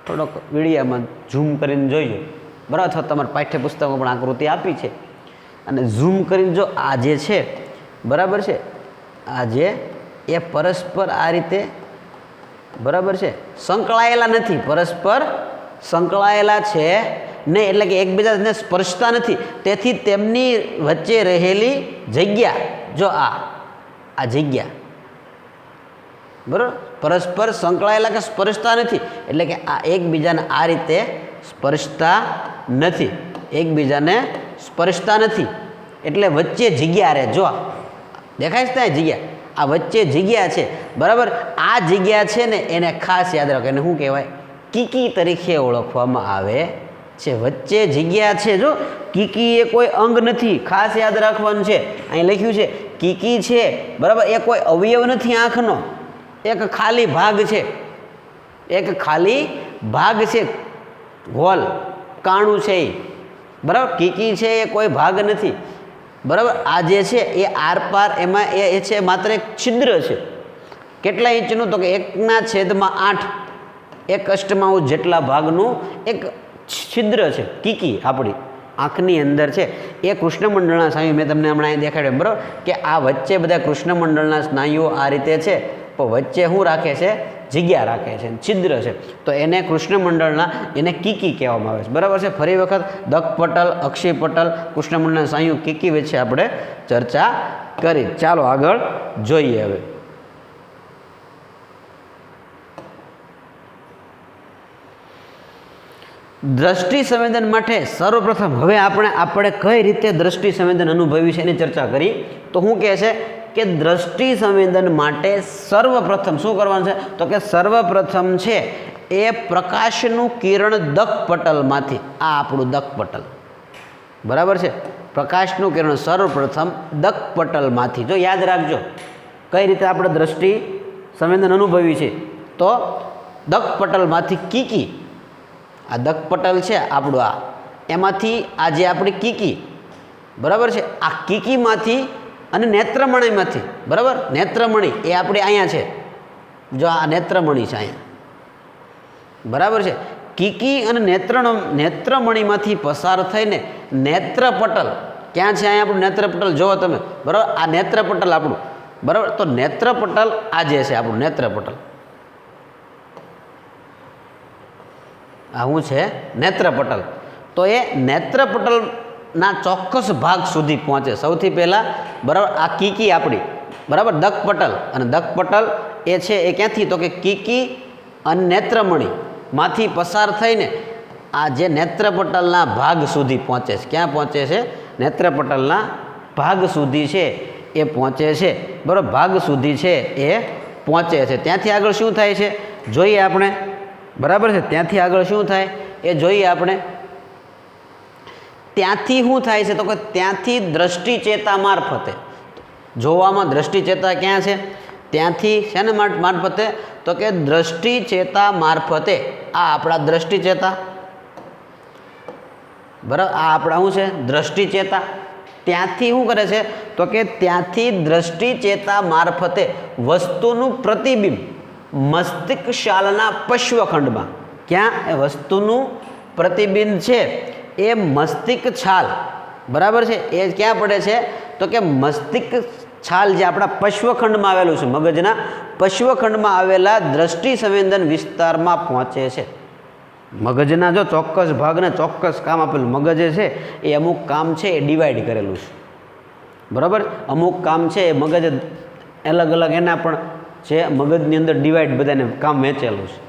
થોડોક વિડીયામાં ઝૂમ કરીને જોઈજો બરાબર અથવા તમારા પાઠ્યપુસ્તકમાં પણ આકૃતિ આપી છે અને ઝૂમ કરીને જો આ જે છે બરાબર છે આ જે એ પરસ્પર આ રીતે બરાબર છે સંકળાયેલા નથી પરસ્પર સંકળાયેલા છે નહીં એટલે કે એકબીજાને સ્પર્શતા નથી તેથી તેમની વચ્ચે રહેલી જગ્યા જો આ જગ્યા બરાબર પરસ્પર સંકળાયેલા કે સ્પર્શતા નથી એટલે કે આ એકબીજાને આ રીતે સ્પર્શતા નથી એકબીજાને સ્પર્શતા નથી એટલે વચ્ચે જગ્યા રહે જો દેખાય છે ત્યાં જગ્યા આ વચ્ચે જગ્યા છે બરાબર આ જગ્યા છે ને એને ખાસ યાદ રાખો એને શું કહેવાય કીકી તરીકે ઓળખવામાં આવે છે વચ્ચે જગ્યા છે જો કીકી એ કોઈ અંગ નથી ખાસ યાદ રાખવાનું છે અહીં લખ્યું છે કીકી છે બરાબર એ કોઈ અવયવ નથી આંખનો એક ખાલી ભાગ છે એક ખાલી ભાગ છે હોલ કાણું છે એ બરાબર કીકી છે એ કોઈ ભાગ નથી બરાબર આ જે છે એ આરપાર એમાં એ છે માત્ર એક છિદ્ર છે કેટલા ઇંચનું તો કે 1/8 1 અષ્ટમાંશ જેટલા ભાગનું એક છિદ્ર છે કીકી આપણી આંખની અંદર છે એ કૃષ્ણમંડળના સ્નાયુ મેં તમને હમણાં દેખાડ્યું બરાબર કે આ વચ્ચે બધા કૃષ્ણમંડળના સ્નાયુઓ આ રીતે છે પણ વચ્ચે શું રાખે છે જગ્યા રાખે છે છિદ્ર છે તો એને કૃષ્ણમંડળના એને કીકી કહેવામાં આવે છે બરાબર છે ફરી વખત દક પટલ અક્ષય પટલ કૃષ્ણમંડળના સ્નાયુ કીકી વિશે આપણે ચર્ચા કરી ચાલો આગળ જોઈએ હવે દ્રષ્ટિ સંવેદન માટે સર્વપ્રથમ હવે આપણે કઈ રીતે દ્રષ્ટિ સંવેદન અનુભવી છે એની ચર્ચા કરી તો શું કહે છે કે દ્રષ્ટિ સંવેદન માટે સર્વપ્રથમ શું કરવાનું છે તો કે સર્વપ્રથમ છે એ પ્રકાશનું કિરણ દક પટલમાંથી આ આપણું દક પટલ બરાબર છે પ્રકાશનું કિરણ સર્વપ્રથમ દક પટલમાંથી જો યાદ રાખજો કઈ રીતે આપણે દ્રષ્ટિ સંવેદન અનુભવી છે તો દક પટલમાંથી કીકી આ દક પટલ છે આપણું આ એમાંથી આ જે આપણી કીકી બરાબર છે આ કીકીમાંથી અને નેત્રમણીમાંથી બરાબર નેત્રમણી એ આપણે અહીંયા છે જો આ નેત્રમણી છે અહીંયા બરાબર છે કીકી અને નેત્રમણીમાંથી પસાર થઈને નેત્રપટલ ક્યાં છે અહીંયા આપણું નેત્રપટલ જુઓ તમે બરાબર આ નેત્રપટલ આપણું બરાબર તો નેત્રપટલ આ જે છે આપણું નેત્રપટલ આ શું છે નેત્રપટલ તો એ નેત્રપટલના ચોક્કસ ભાગ સુધી પહોંચે સૌથી પહેલાં બરાબર આ કીકી આપણી બરાબર દક પટલ અને દક પટલ એ છે એ ક્યાંથી તો કે કીકી અને નેત્રમણીમાંથી પસાર થઈને આ જે નેત્રપટલના ભાગ સુધી પહોંચે છે ક્યાં પહોંચે છે નેત્રપટલના ભાગ સુધી છે એ પહોંચે છે બરાબર ભાગ સુધી છે એ પહોંચે છે ત્યાંથી આગળ શું થાય છે જોઈએ આપણે બરાબર છે ત્યાંથી આગળ શું થાય એ જોઈએ આપણે ત્યાંથી શું થાય છે તો કે ત્યાંથી દ્રષ્ટિચેતા મારફતે જોવામાં દ્રષ્ટિચેતા ક્યાં છે ત્યાંથી શેના મારફતે તો કે દ્રષ્ટિચેતા મારફતે આ આપણા દ્રષ્ટિચેતા બરાબર આ આપણા શું છે દ્રષ્ટિચેતા ત્યાંથી શું કરે છે તો કે ત્યાંથી દ્રષ્ટિચેતા મારફતે વસ્તુનું પ્રતિબિંબ મસ્તિષ્ક શાલના પશ્વખંડમાં ક્યાં એ વસ્તુનું પ્રતિબિંબ છે એ મસ્તિષ્ક છાલ બરાબર છે એ ક્યાં પડે છે તો કે મસ્તિષ્ક છાલ જે આપણા પશ્વખંડમાં આવેલું છે મગજના પશ્વખંડમાં આવેલા દ્રષ્ટિ સંવેદન વિસ્તારમાં પહોંચે છે મગજના જો ચોક્કસ ભાગને ચોક્કસ કામ આપેલું મગજ છે એ અમુક કામ છે એ ડિવાઈડ કરેલું છે બરાબર અમુક કામ છે એ મગજ અલગ અલગ એના પણ છે મગજની અંદર ડિવાઈડ બધાને કામ વહેંચેલું છે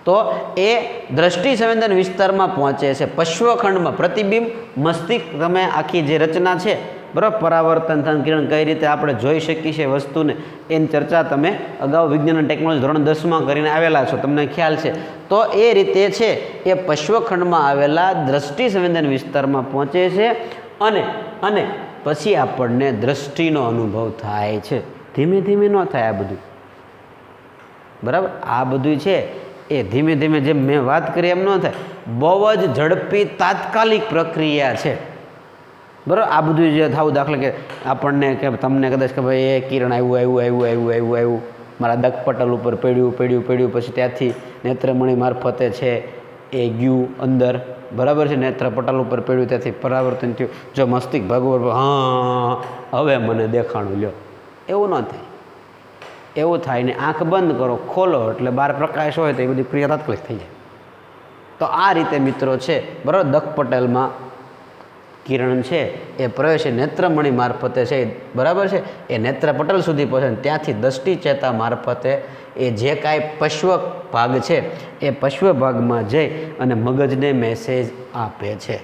તો એ દ્રષ્ટિ સંવેદન વિસ્તારમાં પહોંચે છે પશ્વખંડમાં પ્રતિબિંબ મસ્તિષ્ક તમે આખી જે રચના છે બરાબર, પરાવર્તન થન કિરણ કઈ રીતે આપણે જોઈ શકીએ છીએ વસ્તુને, એની ચર્ચા તમે અગાઉ વિજ્ઞાન અને ટેકનોલોજી ધોરણ 10માં કરીને આવેલા છો, તમને ખ્યાલ છે. તો એ રીતે છે એ પશ્વખંડમાં આવેલા દ્રષ્ટિ સંવેદન વિસ્તારમાં પહોંચે છે અને અને પછી આપણને દ્રષ્ટિનો અનુભવ થાય છે. ધીમે ધીમે ન થાય આ બધું, બરાબર. આ બધું છે એ ધીમે ધીમે જેમ મેં વાત કરી એમ ન થાય, બહુ જ ઝડપી તાત્કાલિક પ્રક્રિયા છે, બરાબર. આ બધું જે થવું, દાખલા કે આપણને કે તમને કદાચ કે ભાઈ એ કિરણ આવ્યું મારા દગપટલ ઉપર પડ્યું પછી ત્યાંથી નેત્રમણી મારફતે છે એ ગયું અંદર, બરાબર છે. નેત્રપટલ ઉપર પડ્યું, ત્યાંથી પરાવર્તન થયું, જો મસ્તિષ્ક ભાગ ઉપર હા હવે મને દેખાણું લ્યો, એવું ન થાય. એવું થાય ને આંખ બંધ કરો, ખોલો એટલે બહાર પ્રકાશ હોય તો એ બધી ક્રિયા તાત્કાલિક થઈ જાય. તો આ રીતે મિત્રો છે, બરાબર, દગપટલમાં કિરણ છે એ પ્રવેશે નેત્રમણી મારફતે છે, બરાબર છે, એ નેત્રપટલ સુધી પહોંચે, ત્યાંથી દ્રષ્ટિ ચેતા મારફતે એ જે કાંઈ પશ્વ ભાગ છે એ પશ્વ ભાગમાં જઈ અને મગજને મેસેજ આપે છે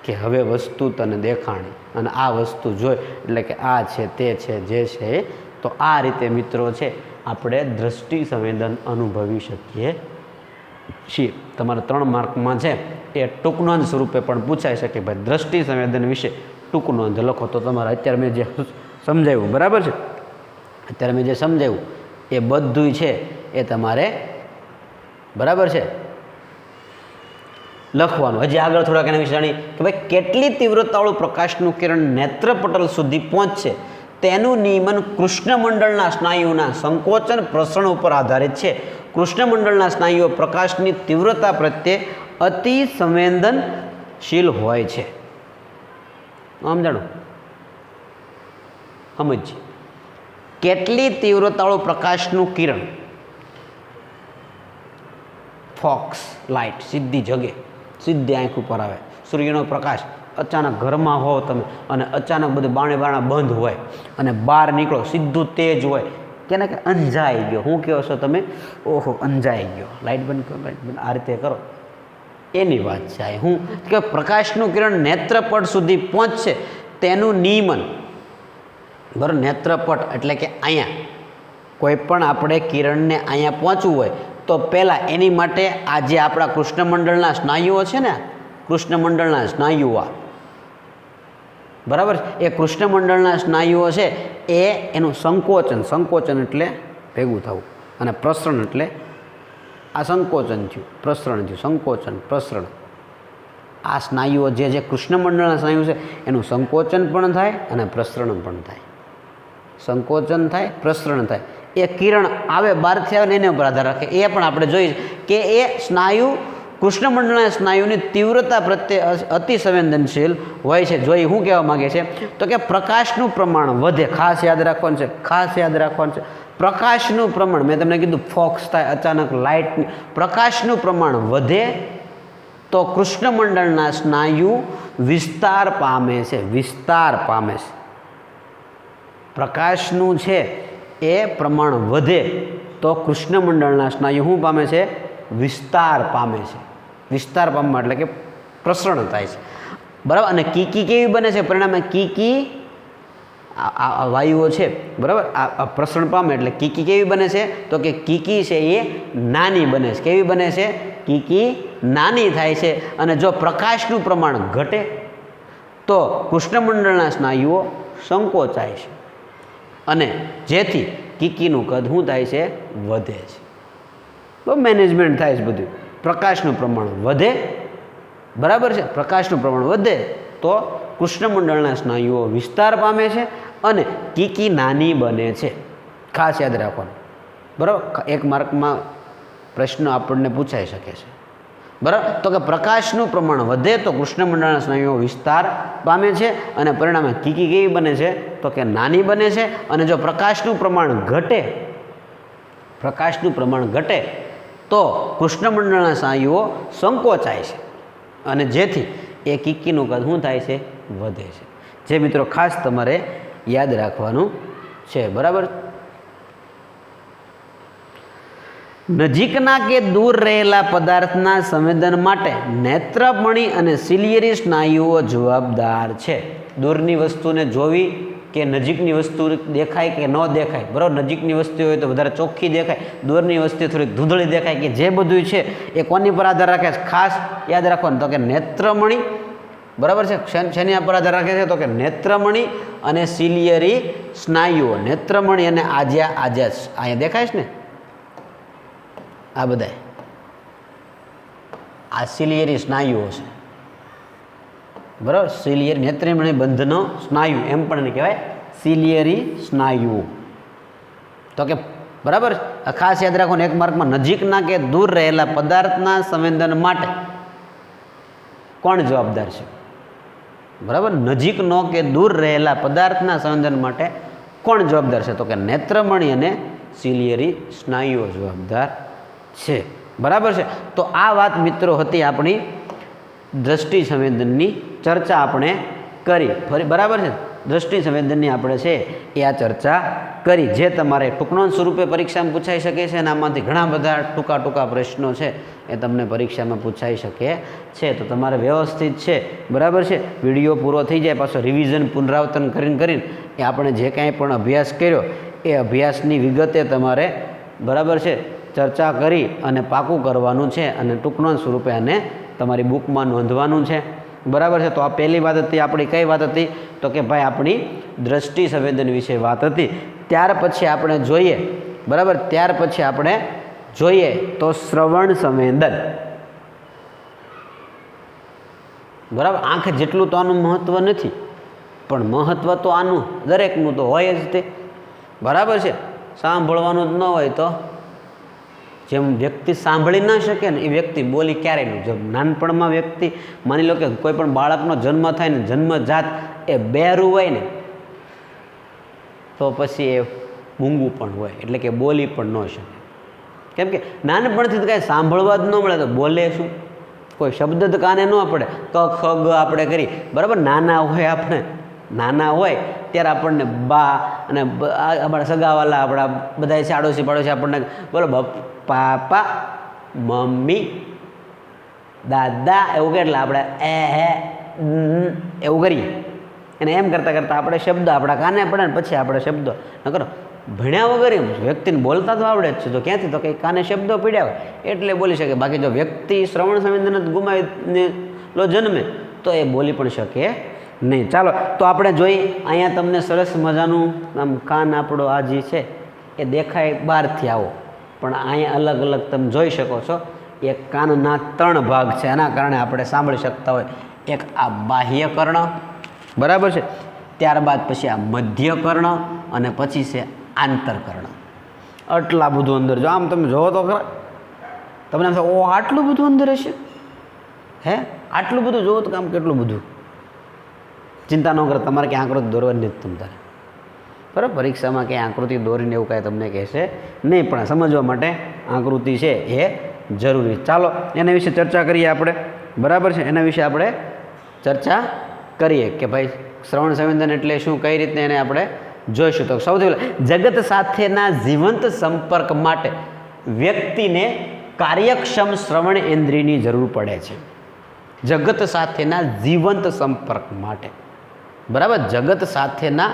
કે હવે વસ્તુ તને દેખાણી અને આ વસ્તુ જોઈ, એટલે કે આ છે તે છે જે છે. તો આ રીતે મિત્રો છે આપણે દ્રષ્ટિ સંવેદન અનુભવી શકીએ છીએ. તમારા 3 માર્કમાં છે એ ટૂંક નોંધ સ્વરૂપે પણ પૂછાઈ શકે, ભાઈ દ્રષ્ટિ સંવેદન વિશે ટૂંક નોંધ લખો. તો તમારે અત્યારે મેં જે સમજાવ્યું, બરાબર છે, અત્યારે મેં જે સમજાવ્યું એ બધું છે એ તમારે, બરાબર છે, લખવાનું. હજી આગળ થોડાક એના વિશે જાણીએ કે ભાઈ કેટલી તીવ્રતાવાળું પ્રકાશનું કિરણ નેત્રપટલ સુધી પહોંચશે તેનું નિયમન કૃષ્ણમંડળના સ્નાયુના સંકોચન પ્રસરણ ઉપર આધારિત છે. કૃષ્ણમંડળના સ્નાયુઓ પ્રકાશની તીવ્રતા પ્રત્યે અતિ સંવેદનશીલ હોય છે. સમજાણો? સમજીએ. કેટલી તીવ્રતાવાળું પ્રકાશનું કિરણ, ફોક્સ લાઇટ, સીધી જગે, સીધી આંખ ઉપર આવે, સૂર્યનો પ્રકાશ, અચાનક ઘરમાં હો તમે અને અચાનક બધું બારણા બંધ હોય અને બહાર નીકળો, સીધું તેજ હોય, કેને કે અંજાઈ ગયો. શું કહો છો તમે? ઓહો અંજાઈ ગયો, લાઇટ બંધ કરો, લાઇટ બંધ, આ રીતે કરો, એની વાત છે. હું કે પ્રકાશનું કિરણ નેત્રપટ સુધી પહોંચશે તેનું નિયમન, બરાબર. નેત્રપટ એટલે કે અહીંયા કોઈ પણ આપણે કિરણને અહીંયા પહોંચવું હોય તો પહેલાં એની માટે આ જે આપણા કૃષ્ણમંડળના સ્નાયુઓ છે ને, કૃષ્ણમંડળના સ્નાયુઓ, બરાબર, એ કૃષ્ણમંડળના સ્નાયુઓ છે એ એનું સંકોચન એટલે ભેગું થવું અને પ્રસરણ એટલે આ સંકોચન થયું, પ્રસરણ થયું, સંકોચન પ્રસરણ. આ સ્નાયુઓ જે કૃષ્ણમંડળના સ્નાયુ છે એનું સંકોચન પણ થાય અને પ્રસરણ પણ થાય. સંકોચન થાય, પ્રસરણ થાય. એ કિરણ આવે બહારથી આવે ને એના ઉપર આધાર રાખે. એ પણ આપણે જોઈએ કે એ સ્નાયુ કૃષ્ણમંડળના સ્નાયુની તીવ્રતા પ્રત્યે અતિ સંવેદનશીલ હોય છે. જો એ શું કહેવા માગે છે તો કે પ્રકાશનું પ્રમાણ વધે, ખાસ યાદ રાખવાનું છે, ખાસ યાદ રાખવાનું છે. પ્રકાશનું પ્રમાણ, મેં તમને કીધું ફોક્સ થાય, અચાનક લાઇટ, પ્રકાશનું પ્રમાણ વધે તો કૃષ્ણમંડળના સ્નાયુ વિસ્તાર પામે છે, વિસ્તાર પામે છે. પ્રકાશનું છે એ પ્રમાણ વધે તો કૃષ્ણમંડળના સ્નાયુ શું પામે છે? વિસ્તાર પામે છે. વિસ્તાર પામવા એટલે કે પ્રસરણ થાય છે, બરાબર. અને કીકી કેવી બને છે? પરિણામે કીકી આ વાયુઓ છે, બરાબર, આ પ્રસરણ પામે એટલે કીકી કેવી બને છે તો કે કીકી છે એ નાની બને છે. કેવી બને છે? કીકી નાની થાય છે. અને જો પ્રકાશનું પ્રમાણ ઘટે તો કૃષ્ણમંડળના સ્નાયુઓ સંકોચાય છે અને જેથી કીકીનું કદ શું થાય છે? વધે છે. તો મેનેજમેન્ટ થાય છે બધું. પ્રકાશનું પ્રમાણ વધે, બરાબર છે, પ્રકાશનું પ્રમાણ વધે તો કૃષ્ણમંડળના સ્નાયુઓ વિસ્તાર પામે છે અને કીકી નાની બને છે. ખાસ યાદ રાખવાનું, બરાબર. 1 માર્કમાં પ્રશ્ન આપણને પૂછાઈ શકે છે, બરાબર. તો કે પ્રકાશનું પ્રમાણ વધે તો કૃષ્ણમંડળના સ્નાયુઓ વિસ્તાર પામે છે અને પરિણામે કીકી કેવી બને છે તો કે નાની બને છે. અને જો પ્રકાશનું પ્રમાણ ઘટે, પ્રકાશનું પ્રમાણ ઘટે તો કૃષ્ણમંડળના સ્નાયુઓ સંકોચાય છે અને જેથી એ કીકીનું કદ શું થાય છે? વધે છે. જે મિત્રો ખાસ તમારે યાદ રાખવાનું છે, બરાબર. નજીકના કે દૂર રહેલા પદાર્થના સંવેદન માટે નેત્રમણી અને સિલિયરી સ્નાયુઓ જવાબદાર છે. દૂરની વસ્તુને જોવી કે નજીકની વસ્તુ દેખાય કે ન દેખાય, બરાબર. નજીકની વસ્તુ હોય તો વધારે ચોખ્ખી દેખાય, દૂરની વસ્તુ થોડીક ધૂંધળી દેખાય, કે જે બધું છે એ કોની પર આધાર રાખે છે? ખાસ યાદ રાખવાનું તો કે નેત્રમણી, બરાબર છે. શેની પર આધાર રાખે છે? તો કે નેત્રમણી અને સિલિયરી સ્નાયુઓ. નેત્રમણી અને આજ્યા અહીંયા દેખાય છે ને, આ બધા આ સિલિયરી સ્નાયુઓ છે, બરાબર. સિલિયરી નેત્રમણી બંધનો સ્નાયુ એમ પણ કહેવાય, સિલિયરી સ્નાયુઓ. તો કે બરાબર, ખાસ યાદ રાખો એક માર્કમાં, નજીકના કે દૂર રહેલા પદાર્થના સંવેદન માટે કોણ જવાબદાર છે? બરાબર. નજીકનો કે દૂર રહેલા પદાર્થના સંવેદન માટે કોણ જવાબદાર છે? તો કે નેત્રમણી અને સિલિયરી સ્નાયુઓ જવાબદાર છે, બરાબર છે. તો આ વાત મિત્રો હતી આપણી દ્રષ્ટિ સંવેદનની ચર્ચા આપણે કરી, ફરી બરાબર છે. દ્રષ્ટિ સંવેદનની આપણે છે એ આ ચર્ચા કરી, જે તમારે ટૂંકનોંધ સ્વરૂપે પરીક્ષામાં પૂછાઈ શકે છે, અને આમાંથી ઘણા બધા ટૂંકા પ્રશ્નો છે એ તમને પરીક્ષામાં પૂછાઈ શકે છે. તો તમારે વ્યવસ્થિત છે, બરાબર છે, વિડીયો પૂરો થઈ જાય પાછો રિવિઝન પુનરાવર્તન કરીને એ આપણે જે કાંઈ પણ અભ્યાસ કર્યો એ અભ્યાસની વિગતે તમારે, બરાબર છે, ચર્ચા કરી અને પાકું કરવાનું છે, અને ટૂંકનોંધ સ્વરૂપે આને તમારી બુકમાં નોંધવાનું છે, બરાબર છે. તો આ પહેલી વાત હતી આપણી. કઈ વાત હતી? તો કે ભાઈ આપણી દ્રષ્ટિ સંવેદન વિશે વાત હતી. ત્યાર પછી આપણે જોઈએ, બરાબર, ત્યાર પછી આપણે જોઈએ તો શ્રવણ સંવેદન, બરાબર. આંખ જેટલું તો આનું મહત્વ નથી, પણ મહત્વ તો આનું દરેકનું તો હોય જ તે, બરાબર છે. સાંભળવાનું જ ન હોય તો જેમ વ્યક્તિ સાંભળી ના શકે ને એ વ્યક્તિ બોલી ક્યારેય નહીં. જો નાનપણમાં વ્યક્તિ, માની લો કે કોઈ પણ બાળકનો જન્મ થાય ને જન્મજાત એ બહેરું હોય ને, તો પછી એ મૂંગું પણ હોય, એટલે કે બોલી પણ ન શકે. કેમ કે નાનપણથી તો કાંઈ સાંભળવા જ ન મળે, તો બોલે શું? કોઈ શબ્દ જ કાને ન પડે. ક ખ ગ આપણે કરી, બરાબર. નાના હોય ત્યારે આપણને બા અને આપણા સગાવાલા, આપણા બધા છે આડોશી પાડોશી, આપણને બોલો પાપા, મમ્મી, દાદા એવું કે, એટલે આપણે એવું કરીએ, અને એમ કરતાં આપણે શબ્દ આપણા કાને પડે ને પછી આપણે શબ્દો ન કરો. ભણ્યા વગર એમ વ્યક્તિને બોલતા તો આવડે જ છે, તો ક્યાંથી? તો કંઈ કાને શબ્દો પીડ્યા હોય એટલે બોલી શકે. બાકી જો વ્યક્તિ શ્રવણ સંવેદન જ ગુમાવીને લો જન્મે તો એ બોલી પણ શકે નહીં. ચાલો તો આપણે જોઈએ, અહીંયા તમને સરસ મજાનું આમ કાન આપણો આ જે છે એ દેખાય બહારથી આવો, પણ અહીંયા અલગ અલગ તમે જોઈ શકો છો. એક કાનના 3 ભાગ છે, એના કારણે આપણે સાંભળી શકતા હોય. એક આ બાહ્ય કર્ણ, બરાબર છે, ત્યારબાદ પછી આ મધ્ય કર્ણ, અને પછી છે આંતરકર્ણ. આટલા બધું અંદર, જો આમ તમે જોવો તો ખરા, તમને એમ થાય ઓ આટલું બધું અંદર હશે, હે આટલું બધું જોવો તો આમ કેટલું બધું. ચિંતા ન કરો, તમારે ક્યાં આકૃતિ દોરવાની નથી તમારે, બરાબર. પરીક્ષામાં ક્યાંય આકૃતિ દોરીને એવું કાંઈ તમને કહેશે નહીં, પણ સમજવા માટે આકૃતિ છે એ જરૂરી. ચાલો એના વિશે ચર્ચા કરીએ આપણે, બરાબર છે. એના વિશે આપણે ચર્ચા કરીએ કે ભાઈ શ્રવણ સંવેદન એટલે શું, કઈ રીતે એને આપણે જોઈશું. તો સૌથી પહેલાં જગત સાથેના જીવંત સંપર્ક માટે વ્યક્તિને કાર્યક્ષમ શ્રવણ ઇન્દ્રિયની જરૂર પડે છે. જગત સાથેના જીવંત સંપર્ક માટે, બરાબર, જગત સાથેના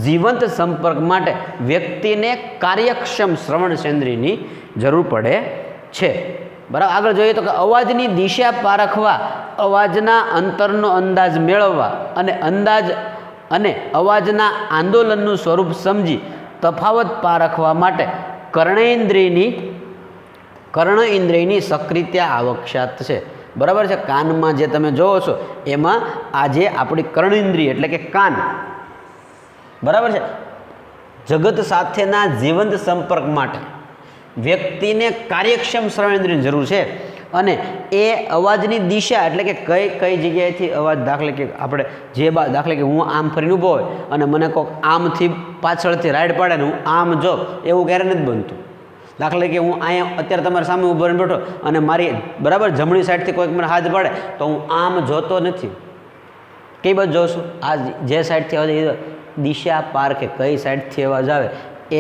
જીવંત સંપર્ક માટે વ્યક્તિને કાર્યક્ષમ શ્રવણ સેન્દ્રિયની જરૂર પડે છે, બરાબર. આગળ જોઈએ તો કે અવાજની દિશા પારખવા, અવાજના અંતરનો અંદાજ મેળવવા અને અવાજના આંદોલનનું સ્વરૂપ સમજી તફાવત પારખવા માટે કર્ણેન્દ્રિયની સક્રિયતા આવશ્યક છે, બરાબર છે. કાનમાં જે તમે જોવો છો એમાં આજે આપણી કર્ણેન્દ્રિય એટલે કે કાન, બરાબર છે. જગત સાથેના જીવંત સંપર્ક માટે વ્યક્તિને કાર્યક્ષમ શ્રવણેન્દ્રિયની જરૂર છે, અને એ અવાજની દિશા એટલે કે કઈ જગ્યાએથી અવાજ, આપણે જે દાખલે કે હું આમ ફરીને ઊભો હોય અને મને કોઈક આમથી પાછળથી રાઈડ પાડે ને હું આમ જો, એવું ક્યારે નથી બનતું. દાખલે કે હું અહીંયા અત્યારે તમારી સામે ઊભો રહીને બેઠો અને મારી બરાબર જમણી સાઈડથી કોઈક મને હાથ પાડે તો હું આમ જોતો નથી. કઈ બાજુ જોઉં છું? આ જે સાઈડથી અવાજ, દિશા પારખે કઈ સાઈડથી અવાજ આવે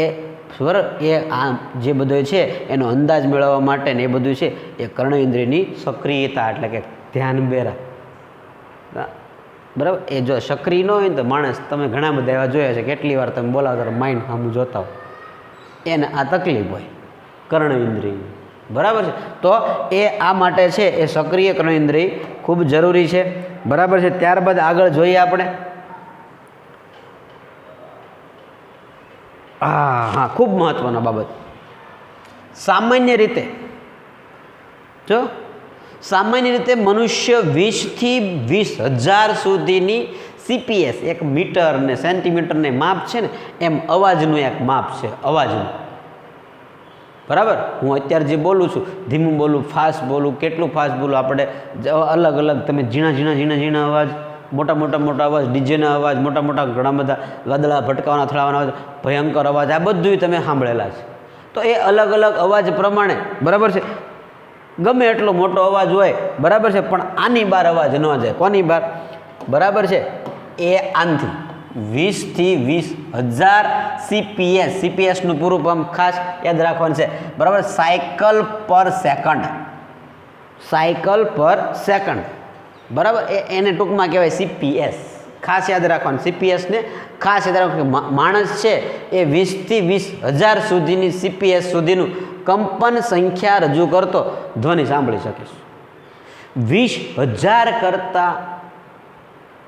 એ બરાબર એ આ જે બધું છે એનો અંદાજ મેળવવા માટે ને એ બધું છે એ કર્ણેન્દ્રિયની સક્રિયતા એટલે કે ધ્યાન બેરા. બરાબર એ જો સક્રિય ન હોય ને તો માણસ તમે ઘણા બધા એવા જોયા છે કેટલી વાર તમે બોલાવો માઇન્ડ સામું જોતા હો એને આ તકલીફ હોય કર્ણેન્દ્રિય. બરાબર છે તો એ આ માટે છે એ સક્રિય કર્ણેન્દ્રિય ખૂબ જરૂરી છે. બરાબર છે. ત્યારબાદ આગળ જોઈએ આપણે. હા ખૂબ મહત્વનો બાબત. સામાન્ય રીતે જો સામાન્ય રીતે મનુષ્ય 20થી 20,000 સુધીની CPS એક મીટર ને સેન્ટીમીટરને માપ છે ને એમ અવાજનું એક માપ છે અવાજનું. બરાબર હું અત્યારે જે બોલું છું ધીમું બોલું ફાસ્ટ બોલું કેટલું ફાસ્ટ બોલું આપણે અલગ અલગ તમે ઝીણા અવાજ મોટા અવાજ ડીજેના અવાજ મોટા ઘણા બધા વાદળા ભટકાવાના થડાવાના અવાજ ભયંકર અવાજ આ બધું તમે સાંભળેલા છે. તો એ અલગ અલગ અવાજ પ્રમાણે બરાબર છે ગમે એટલો મોટો અવાજ હોય બરાબર છે પણ આની બહાર અવાજ ન જાય. કોની બહાર? બરાબર છે એ આનથી 20થી 20,000 CPSનું પૂરું ફોર્મ ખાસ યાદ રાખવાનું છે. બરાબર સાયકલ પર સેકન્ડ. બરાબર એને ટૂંકમાં કહેવાય CPS. ખાસ યાદ રાખવાનું CPSને ખાસ યાદ રાખવાનું. માણસ છે એ 20થી 20,000 સુધીની CPS સુધીનું કંપન સંખ્યા રજૂ કરતો ધ્વનિ સાંભળી શકે છે.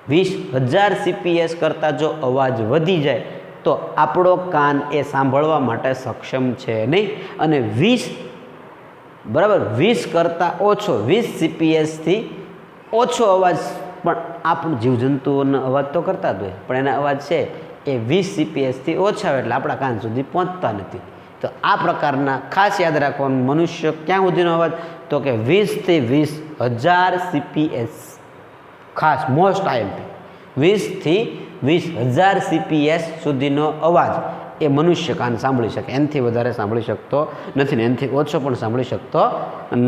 20,000 CPS કરતાં જો અવાજ વધી જાય તો આપણો કાન એ સાંભળવા માટે સક્ષમ છે નહીં. અને 20 કરતાં ઓછો 20 CPSથી ઓછો અવાજ પણ આપણું જીવજંતુઓનો અવાજ તો કરતા જ હોય પણ એના અવાજ છે એ 20 CPSથી ઓછા હોય એટલે આપણા કાન સુધી પહોંચતા નથી. તો આ પ્રકારના ખાસ યાદ રાખવાનું મનુષ્ય ક્યાં સુધીનો અવાજ તો કે 20થી 20,000 CPS. ખાસ મોસ્ટ આઈએમપી 20થી 20,000 CPS સુધીનો અવાજ એ મનુષ્ય કાન સાંભળી શકે. એનાથી વધારે સાંભળી શકતો નથી ને એનાથી ઓછો પણ સાંભળી શકતો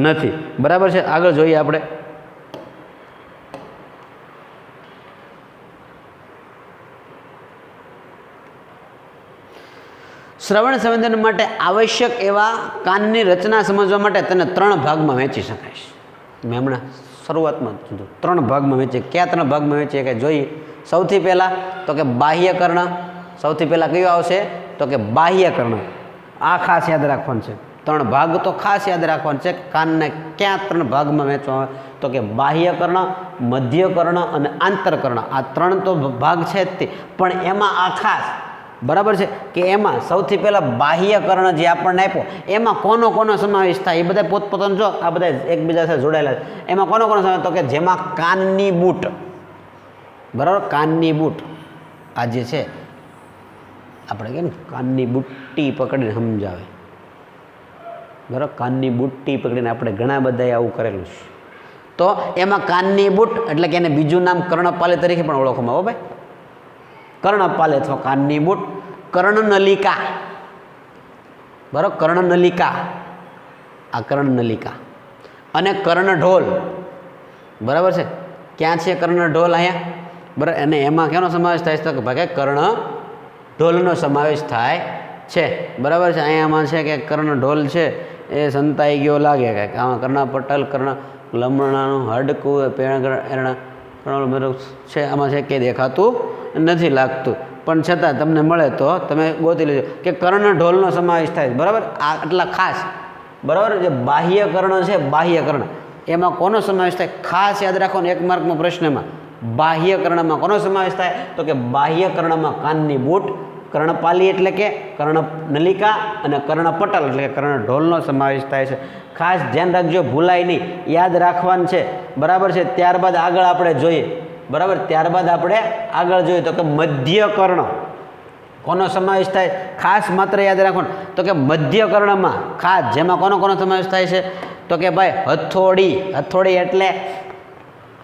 નથી. બરાબર છે. આગળ જોઈએ આપણે. શ્રવણ સંવેદન માટે આવશ્યક એવા કાનની રચના સમજવા માટે તેને 3 ભાગમાં વહેંચી શકાય છે. મેં હમણાં શરૂઆતમાં કીધું 3 ભાગમાં વહેંચે. કયા 3 ભાગમાં વહેંચે કે જોઈએ. સૌથી પહેલાં તો કે બાહ્યકર્ણ. સૌથી પહેલાં કયો આવશે તો કે બાહ્યકર્ણ. આ ખાસ યાદ રાખવાનું છે. 3 ભાગ તો ખાસ યાદ રાખવાનું છે. કાનને ક્યાં 3 ભાગમાં વહેંચવા આવે તો કે બાહ્યકર્ણ, મધ્યકર્ણ અને આંતરકર્ણ. આ 3 તો ભાગ છે જ તે પણ એમાં આ ખાસ બરાબર છે કે એમાં સૌથી પહેલાં બાહ્યકર્ણ જે આપણને આપ્યો એમાં કોનો સમાવેશ થાય એ બધા પોતપોતાનું જો આ બધા એકબીજા સાથે જોડાયેલા છે. એમાં કોનો સમાવેશ તો કે જેમાં કાનની બૂટ. બરાબર કાનની બૂટ આ જે છે આપણે કહે ને કાનની બુટ્ટી પકડીને સમજાવે. બરાબર કાનની બુટ્ટી પકડીને આપણે ઘણા બધાએ આવું કરેલું છે. તો એમાં કાનની બૂટ એટલે કે એને બીજું નામ કર્ણપાલી તરીકે પણ ઓળખવામાં આવે ભાઈ. કર્ણપાલી અથવા કાનની બૂટ. કર્ણનલિકા. બરાબર કર્ણનલિકા આ કર્ણનલિકા અને કર્ણઢોલ. બરાબર છે. ક્યાં છે કર્ણઢોલ? અહીંયા. બરાબર અને એમાં કેનો સમાવેશ થાય છે તો કે ભાઈ કર્ણઢોલનો સમાવેશ થાય છે. બરાબર છે. અહીંયામાં છે કે કર્ણઢોલ છે એ સંતાઈ ગયો લાગે કે આમાં કર્ણપટલ કર્ણ લમણાનું હાડકું પેણ છે આમાં છે કે દેખાતું નથી લાગતું પણ છતાં તમને મળે તો તમે ગોતી લેજો કે કર્ણઢોલનો સમાવેશ થાય. બરાબર આ આટલા ખાસ. બરાબર જે બાહ્યકર્ણ છે બાહ્યકર્ણ એમાં કોનો સમાવેશ થાય ખાસ યાદ રાખવાનો. 1 માર્કમાં પ્રશ્નમાં બાહ્યકર્ણમાં કોનો સમાવેશ થાય તો કે બાહ્યકર્ણમાં કાનની બૂટ, કર્ણપાલી એટલે કે કર્ણનલિકા અને કર્ણપટલ એટલે કે કર્ણઢોલનો સમાવેશ થાય છે. ખાસ ધ્યાન રાખજો ભૂલાય નહીં યાદ રાખવાનું છે. બરાબર છે. ત્યારબાદ આગળ આપણે જોઈએ. બરાબર ત્યારબાદ આપણે આગળ જોઈએ તો કે મધ્યકર્ણ કોનો સમાવેશ થાય ખાસ માત્ર યાદ રાખવાનું તો કે મધ્યકર્ણમાં ખાસ જેમાં કોનો સમાવેશ થાય છે તો કે ભાઈ હથોડી. હથોડી એટલે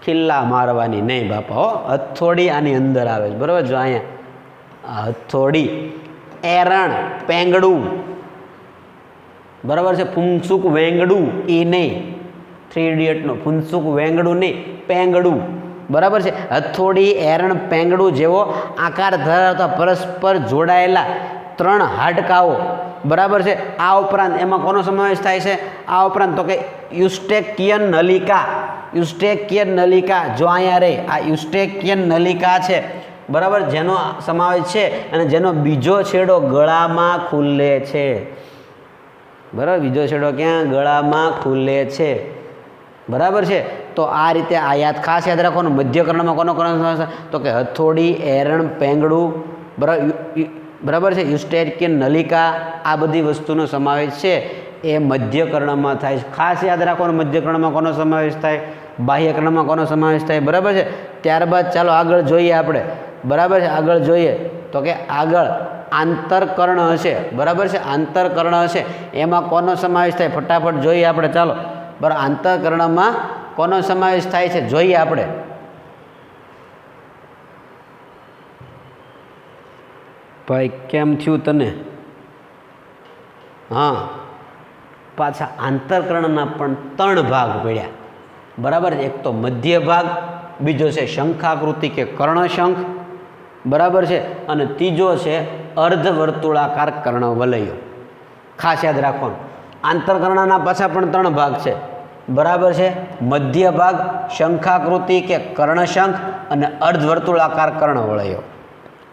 ખિલ્લા મારવાની નહીં બાપા હો. હથોડી આની અંદર આવે છે. બરાબર જો અહીંયા હથોડી. એરણ પેંગડું. બરાબર છે. ફૂંસુક વેંગડું એ નહીં. 3 ઇડિયટનું ફૂંસુક વેંગડું નહીં પેંગડું. બરાબર છે. હથોડી એરણ પેંગડું જેવો આકાર ધરાવતા પરસ્પર જોડાયેલા 3 હાડકાઓ, બરાબર છે. આ ઉપરાંત એમાં કોનો સમાવેશ થાય છે? આ ઉપરાંત તો કે યુસ્ટેકિયન નલિકા. યુસ્ટેકિયન નલિકા જો અહીંયા રહે, આ યુસ્ટેકિયન નલિકા છે, બરાબર, જેનો સમાવેશ છે અને જેનો બીજો છેડો ગળામાં ખુલે છે. બરાબર, બીજો છેડો ક્યાં? ગળામાં ખુલે છે. બરાબર છે. તો આ રીતે આ ખાસ યાદ રાખવાનું. મધ્યકર્ણમાં કોનો સમાવેશ? તો કે હથોડી, એરણ, પેંગડું, બરાબર છે, યુસ્ટેકિયન નલિકા, આ બધી વસ્તુનો સમાવેશ છે એ મધ્યકર્ણમાં થાય છે. ખાસ યાદ રાખવાનું, મધ્યકર્ણમાં કોનો સમાવેશ થાય? બાહ્યકર્ણમાં કોનો સમાવેશ થાય? બરાબર છે. ત્યારબાદ ચાલો આગળ જોઈએ આપણે. બરાબર છે, આગળ જોઈએ તો કે આગળ આંતરકર્ણ હશે. બરાબર છે, આંતરકર્ણ હશે એમાં કોનો સમાવેશ થાય? ફટાફટ જોઈએ આપણે. ચાલો, બરાબર, આંતરકર્ણમાં કોનો સમાવેશ થાય છે જોઈએ આપણે. ભાઈ કેમ થયું તને? હા, પાછા આંતરકર્ણના પણ 3 ભાગ પડ્યા. બરાબર, એક તો મધ્ય ભાગ, બીજો છે શંખાકૃતિ કે કર્ણશંખ, બરાબર છે, અને ત્રીજો છે અર્ધવર્તુળાકાર કર્ણવલયો. ખાસ યાદ રાખવાનું, આંતરકર્ણના પાછા પણ 3 ભાગ છે. બરાબર છે, મધ્ય ભાગ, શંખાકૃતિ કે કર્ણશંખ અને અર્ધવર્તુળાકાર કર્ણવલયો.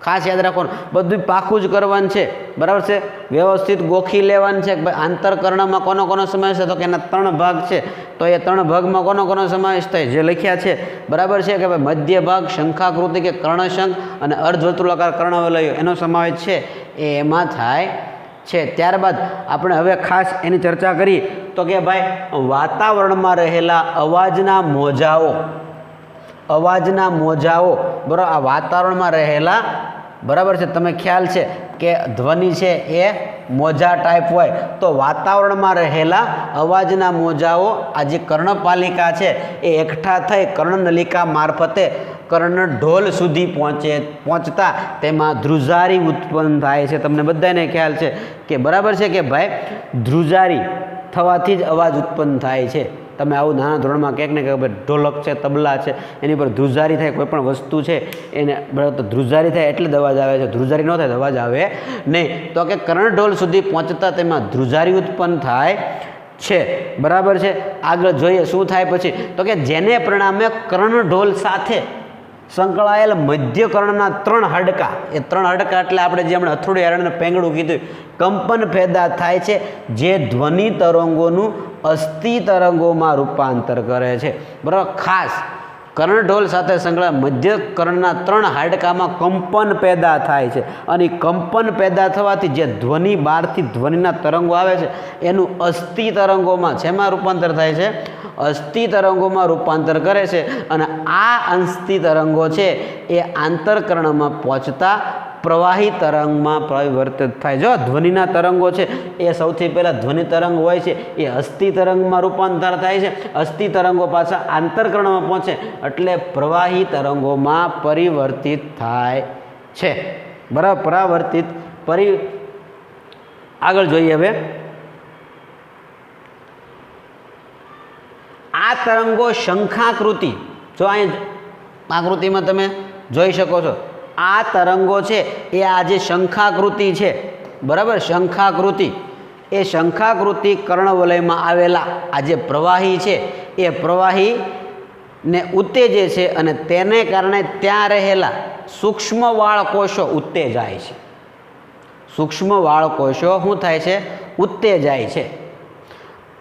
ખાસ યાદ રાખવાનું, બધું પાકું જ કરવાનું છે. બરાબર છે, વ્યવસ્થિત ગોખી લેવાનું છે કે ભાઈ આંતરકર્ણમાં કોનો કોનો સમાવેશ છે? તો કે એના 3 ભાગ છે. તો એ 3 ભાગમાં કોનો કોનો સમાવેશ થાય? જે લખ્યા છે. બરાબર છે કે ભાઈ મધ્ય ભાગ, શંખાકૃતિ કે કર્ણશંખ અને અર્ધવર્તુળાકાર કર્ણવલયો એનો સમાવેશ છે એ એમાં થાય છે. ત્યારબાદ આપણે હવે ખાસ એની ચર્ચા કરીએ તો કે ભાઈ વાતાવરણમાં રહેલા અવાજના મોજાઓ, બરાબર, આ વાતાવરણમાં રહેલા, બરાબર છે, તમે ખ્યાલ છે કે ધ્વનિ છે એ મોજા ટાઈપ હોય, તો વાતાવરણમાં રહેલા અવાજના મોજાઓ, આ જે કર્ણપાલિકા છે એ એકઠા થઈ કર્ણનલિકા મારફતે કર્ણઢોલ સુધી પહોંચતા તેમાં ધ્રુજારી ઉત્પન્ન થાય છે. તમને બધાને ખ્યાલ છે કે બરાબર છે કે ભાઈ ધ્રુજારી થવાથી જ અવાજ ઉત્પન્ન થાય છે. તમે આવું નાના ધોરણમાં ક્યાંક ને ક્યાંક ઢોલક છે, તબલા છે, એની પર ધ્રુજારી થાય, કોઈ પણ વસ્તુ છે એને બરાબર ધ્રુજારી થાય એટલે જ અવાજ આવે છે. ધ્રુજારી ન થાય તો અવાજ આવે નહીં. તો કે કર્ણઢોલ સુધી પહોંચતા તેમાં ધ્રુજારી ઉત્પન્ન થાય છે. બરાબર છે, આગળ જોઈએ શું થાય પછી. તો કે જેને પરિણામે કર્ણઢોલ સાથે સંકળાયેલ મધ્યકર્ણના 3 હાડકા, એ 3 હાડકા એટલે આપણે જે હમણાં હથોડી, એરણ અને પેંગડું કીધું, કંપન પેદા થાય છે, જે ધ્વનિ તરંગોનું અસ્થિ તરંગોમાં રૂપાંતર કરે છે. બરાબર, ખાસ કર્ણઢોલ સાથે સંકળાયેલ મધ્યકર્ણના 3 હાડકામાં કંપન પેદા થાય છે અને કંપન પેદા થવાથી જે ધ્વનિ બહારથી ધ્વનિના તરંગો આવે છે એનું અસ્થિ તરંગોમાં શેમાં રૂપાંતર થાય છે? અસ્થિ તરંગોમાં રૂપાંતર કરે છે. અને આ અસ્થિ તરંગો છે એ આંતરકર્ણમાં પહોંચતા પ્રવાહી તરંગમાં પરિવર્તિત થાય. જો ધ્વનિના તરંગો છે એ સૌથી પહેલાં ધ્વનિ તરંગ હોય છે એ અસ્થિ તરંગમાં રૂપાંતર થાય છે. અસ્થિ તરંગો પાછા આંતરકર્ણમાં પહોંચે એટલે પ્રવાહી તરંગોમાં પરિવર્તિત થાય છે. બરાબર, આગળ જોઈએ હવે. આ તરંગો શંખાકૃતિ, જો અહીં આકૃતિમાં તમે જોઈ શકો છો, આ તરંગો છે એ આ જે શંખાકૃતિ છે, બરાબર, શંખાકૃતિ, એ શંખાકૃતિ કર્ણવલયમાં આવેલા આ જે પ્રવાહી છે એ પ્રવાહીને ઉત્તેજે છે અને તેને કારણે ત્યાં રહેલા સૂક્ષ્મ વાળ કોષો ઉત્તેજાય છે. સૂક્ષ્મ વાળ કોષો શું થાય છે? ઉત્તેજાય છે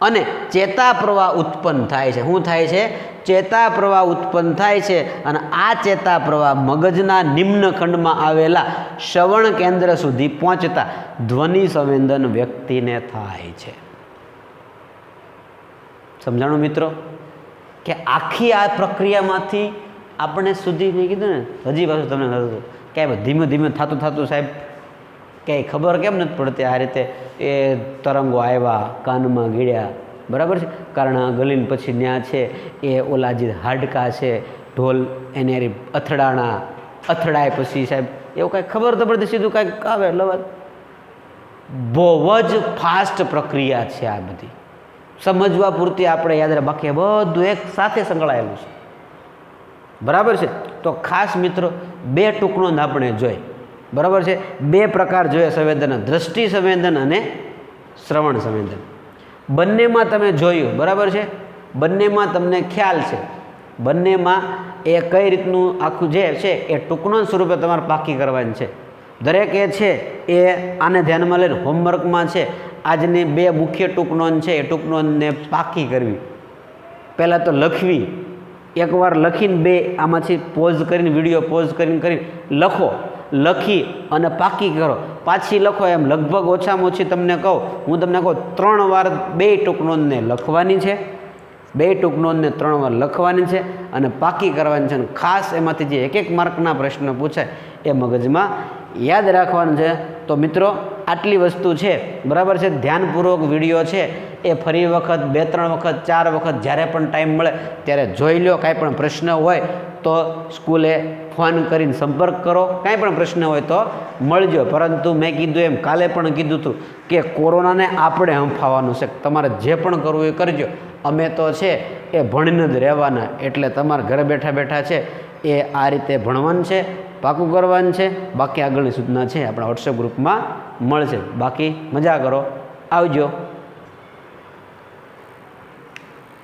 અને ચેતા પ્રવાહ ઉત્પન્ન થાય છે. શું થાય છે? ચેતા પ્રવાહ ઉત્પન્ન થાય છે અને આ ચેતા પ્રવાહ મગજના નિમ્ન ખંડમાં આવેલા શ્રવણ કેન્દ્ર સુધી પહોંચતા ધ્વનિ સંવેદન વ્યક્તિને થાય છે. સમજાણું મિત્રો? કે આખી આ પ્રક્રિયામાંથી આપણે સુધી મેં કીધું ને, હજી પાછું તમને થતું ક્યાંય ધીમે ધીમે થતું સાહેબ ક્યાંય ખબર કેમ નથી પડતી? આ રીતે એ તરંગો આવ્યા, કાનમાં ગીડ્યા, બરાબર છે, કારણ ગલીને પછી ત્યાં છે એ ઓલા જે હાડકા છે ઢોલ એને અથડાય પછી સાહેબ એવું કાંઈ ખબર તો પડતી, સીધું કાંઈક આવે એટલે બહુ જ ફાસ્ટ પ્રક્રિયા છે આ બધી. સમજવા પૂરતી આપણે યાદ રહે, બાકી બધું એક સાથે સંકળાયેલું છે. બરાબર છે. તો ખાસ મિત્રો 2 ટૂંકનો આપણે જોઈ. બરાબર છે. બે પ્રકાર જોઈએ સંવેદન, દ્રષ્ટિ સંવેદન અને શ્રવણ સંવેદન. બંનેમાં તમે જોયું, બરાબર છે, બંનેમાં તમને ખ્યાલ છે, બંનેમાં એ કઈ રીતનું આખું જે છે એ ટૂંકનોંધ સ્વરૂપે તમારે પાકી કરવાની છે. દરેક એ છે એ આને ધ્યાનમાં લઈને હોમવર્કમાં છે આજની બે મુખ્ય ટૂંકનોંધ છે એ ટૂંકનોંધને પાકી કરવી. પહેલાં તો લખવી, એકવાર લખીને બે આમાંથી પોઝ કરીને વિડીયો પોઝ કરીને લખો, લખી અને પાકી કરો, પાછી લખો. એમ લગભગ ઓછામાં ઓછી તમને કહું, હું તમને કહું 3 વાર બે ટૂંકનોંધને લખવાની છે, બે ટૂંકનોંધને 3 વાર લખવાની છે અને પાકી કરવાની છે. અને ખાસ એમાંથી જે એક માર્કના પ્રશ્ન પૂછાય એ મગજમાં યાદ રાખવાનું છે. તો મિત્રો આટલી વસ્તુ છે, બરાબર છે. ધ્યાનપૂર્વક વિડીયો છે એ ફરી વખત 2-3 વખત 4 વખત જ્યારે પણ ટાઈમ મળે ત્યારે જોઈ લો. કાંઈ પણ પ્રશ્ન હોય તો સ્કૂલે ફોન કરીને સંપર્ક કરો, કાંઈ પણ પ્રશ્ન હોય તો મળજો. પરંતુ મેં કીધું એમ કાલે પણ કીધું હતું કે કોરોનાને આપણે હંફાવવાનું છે. તમારે જે પણ કરવું એ કરજો, અમે તો છે એ ભણીને જ રહેવાના. એટલે તમારે ઘરે બેઠા બેઠા છે એ આ રીતે ભણવાનું છે, પાકું કરવાનું છે. બાકી આગળની સૂચના છે આપણા વોટ્સએપ ગ્રુપમાં મળશે. બાકી મજા કરો, આવજો.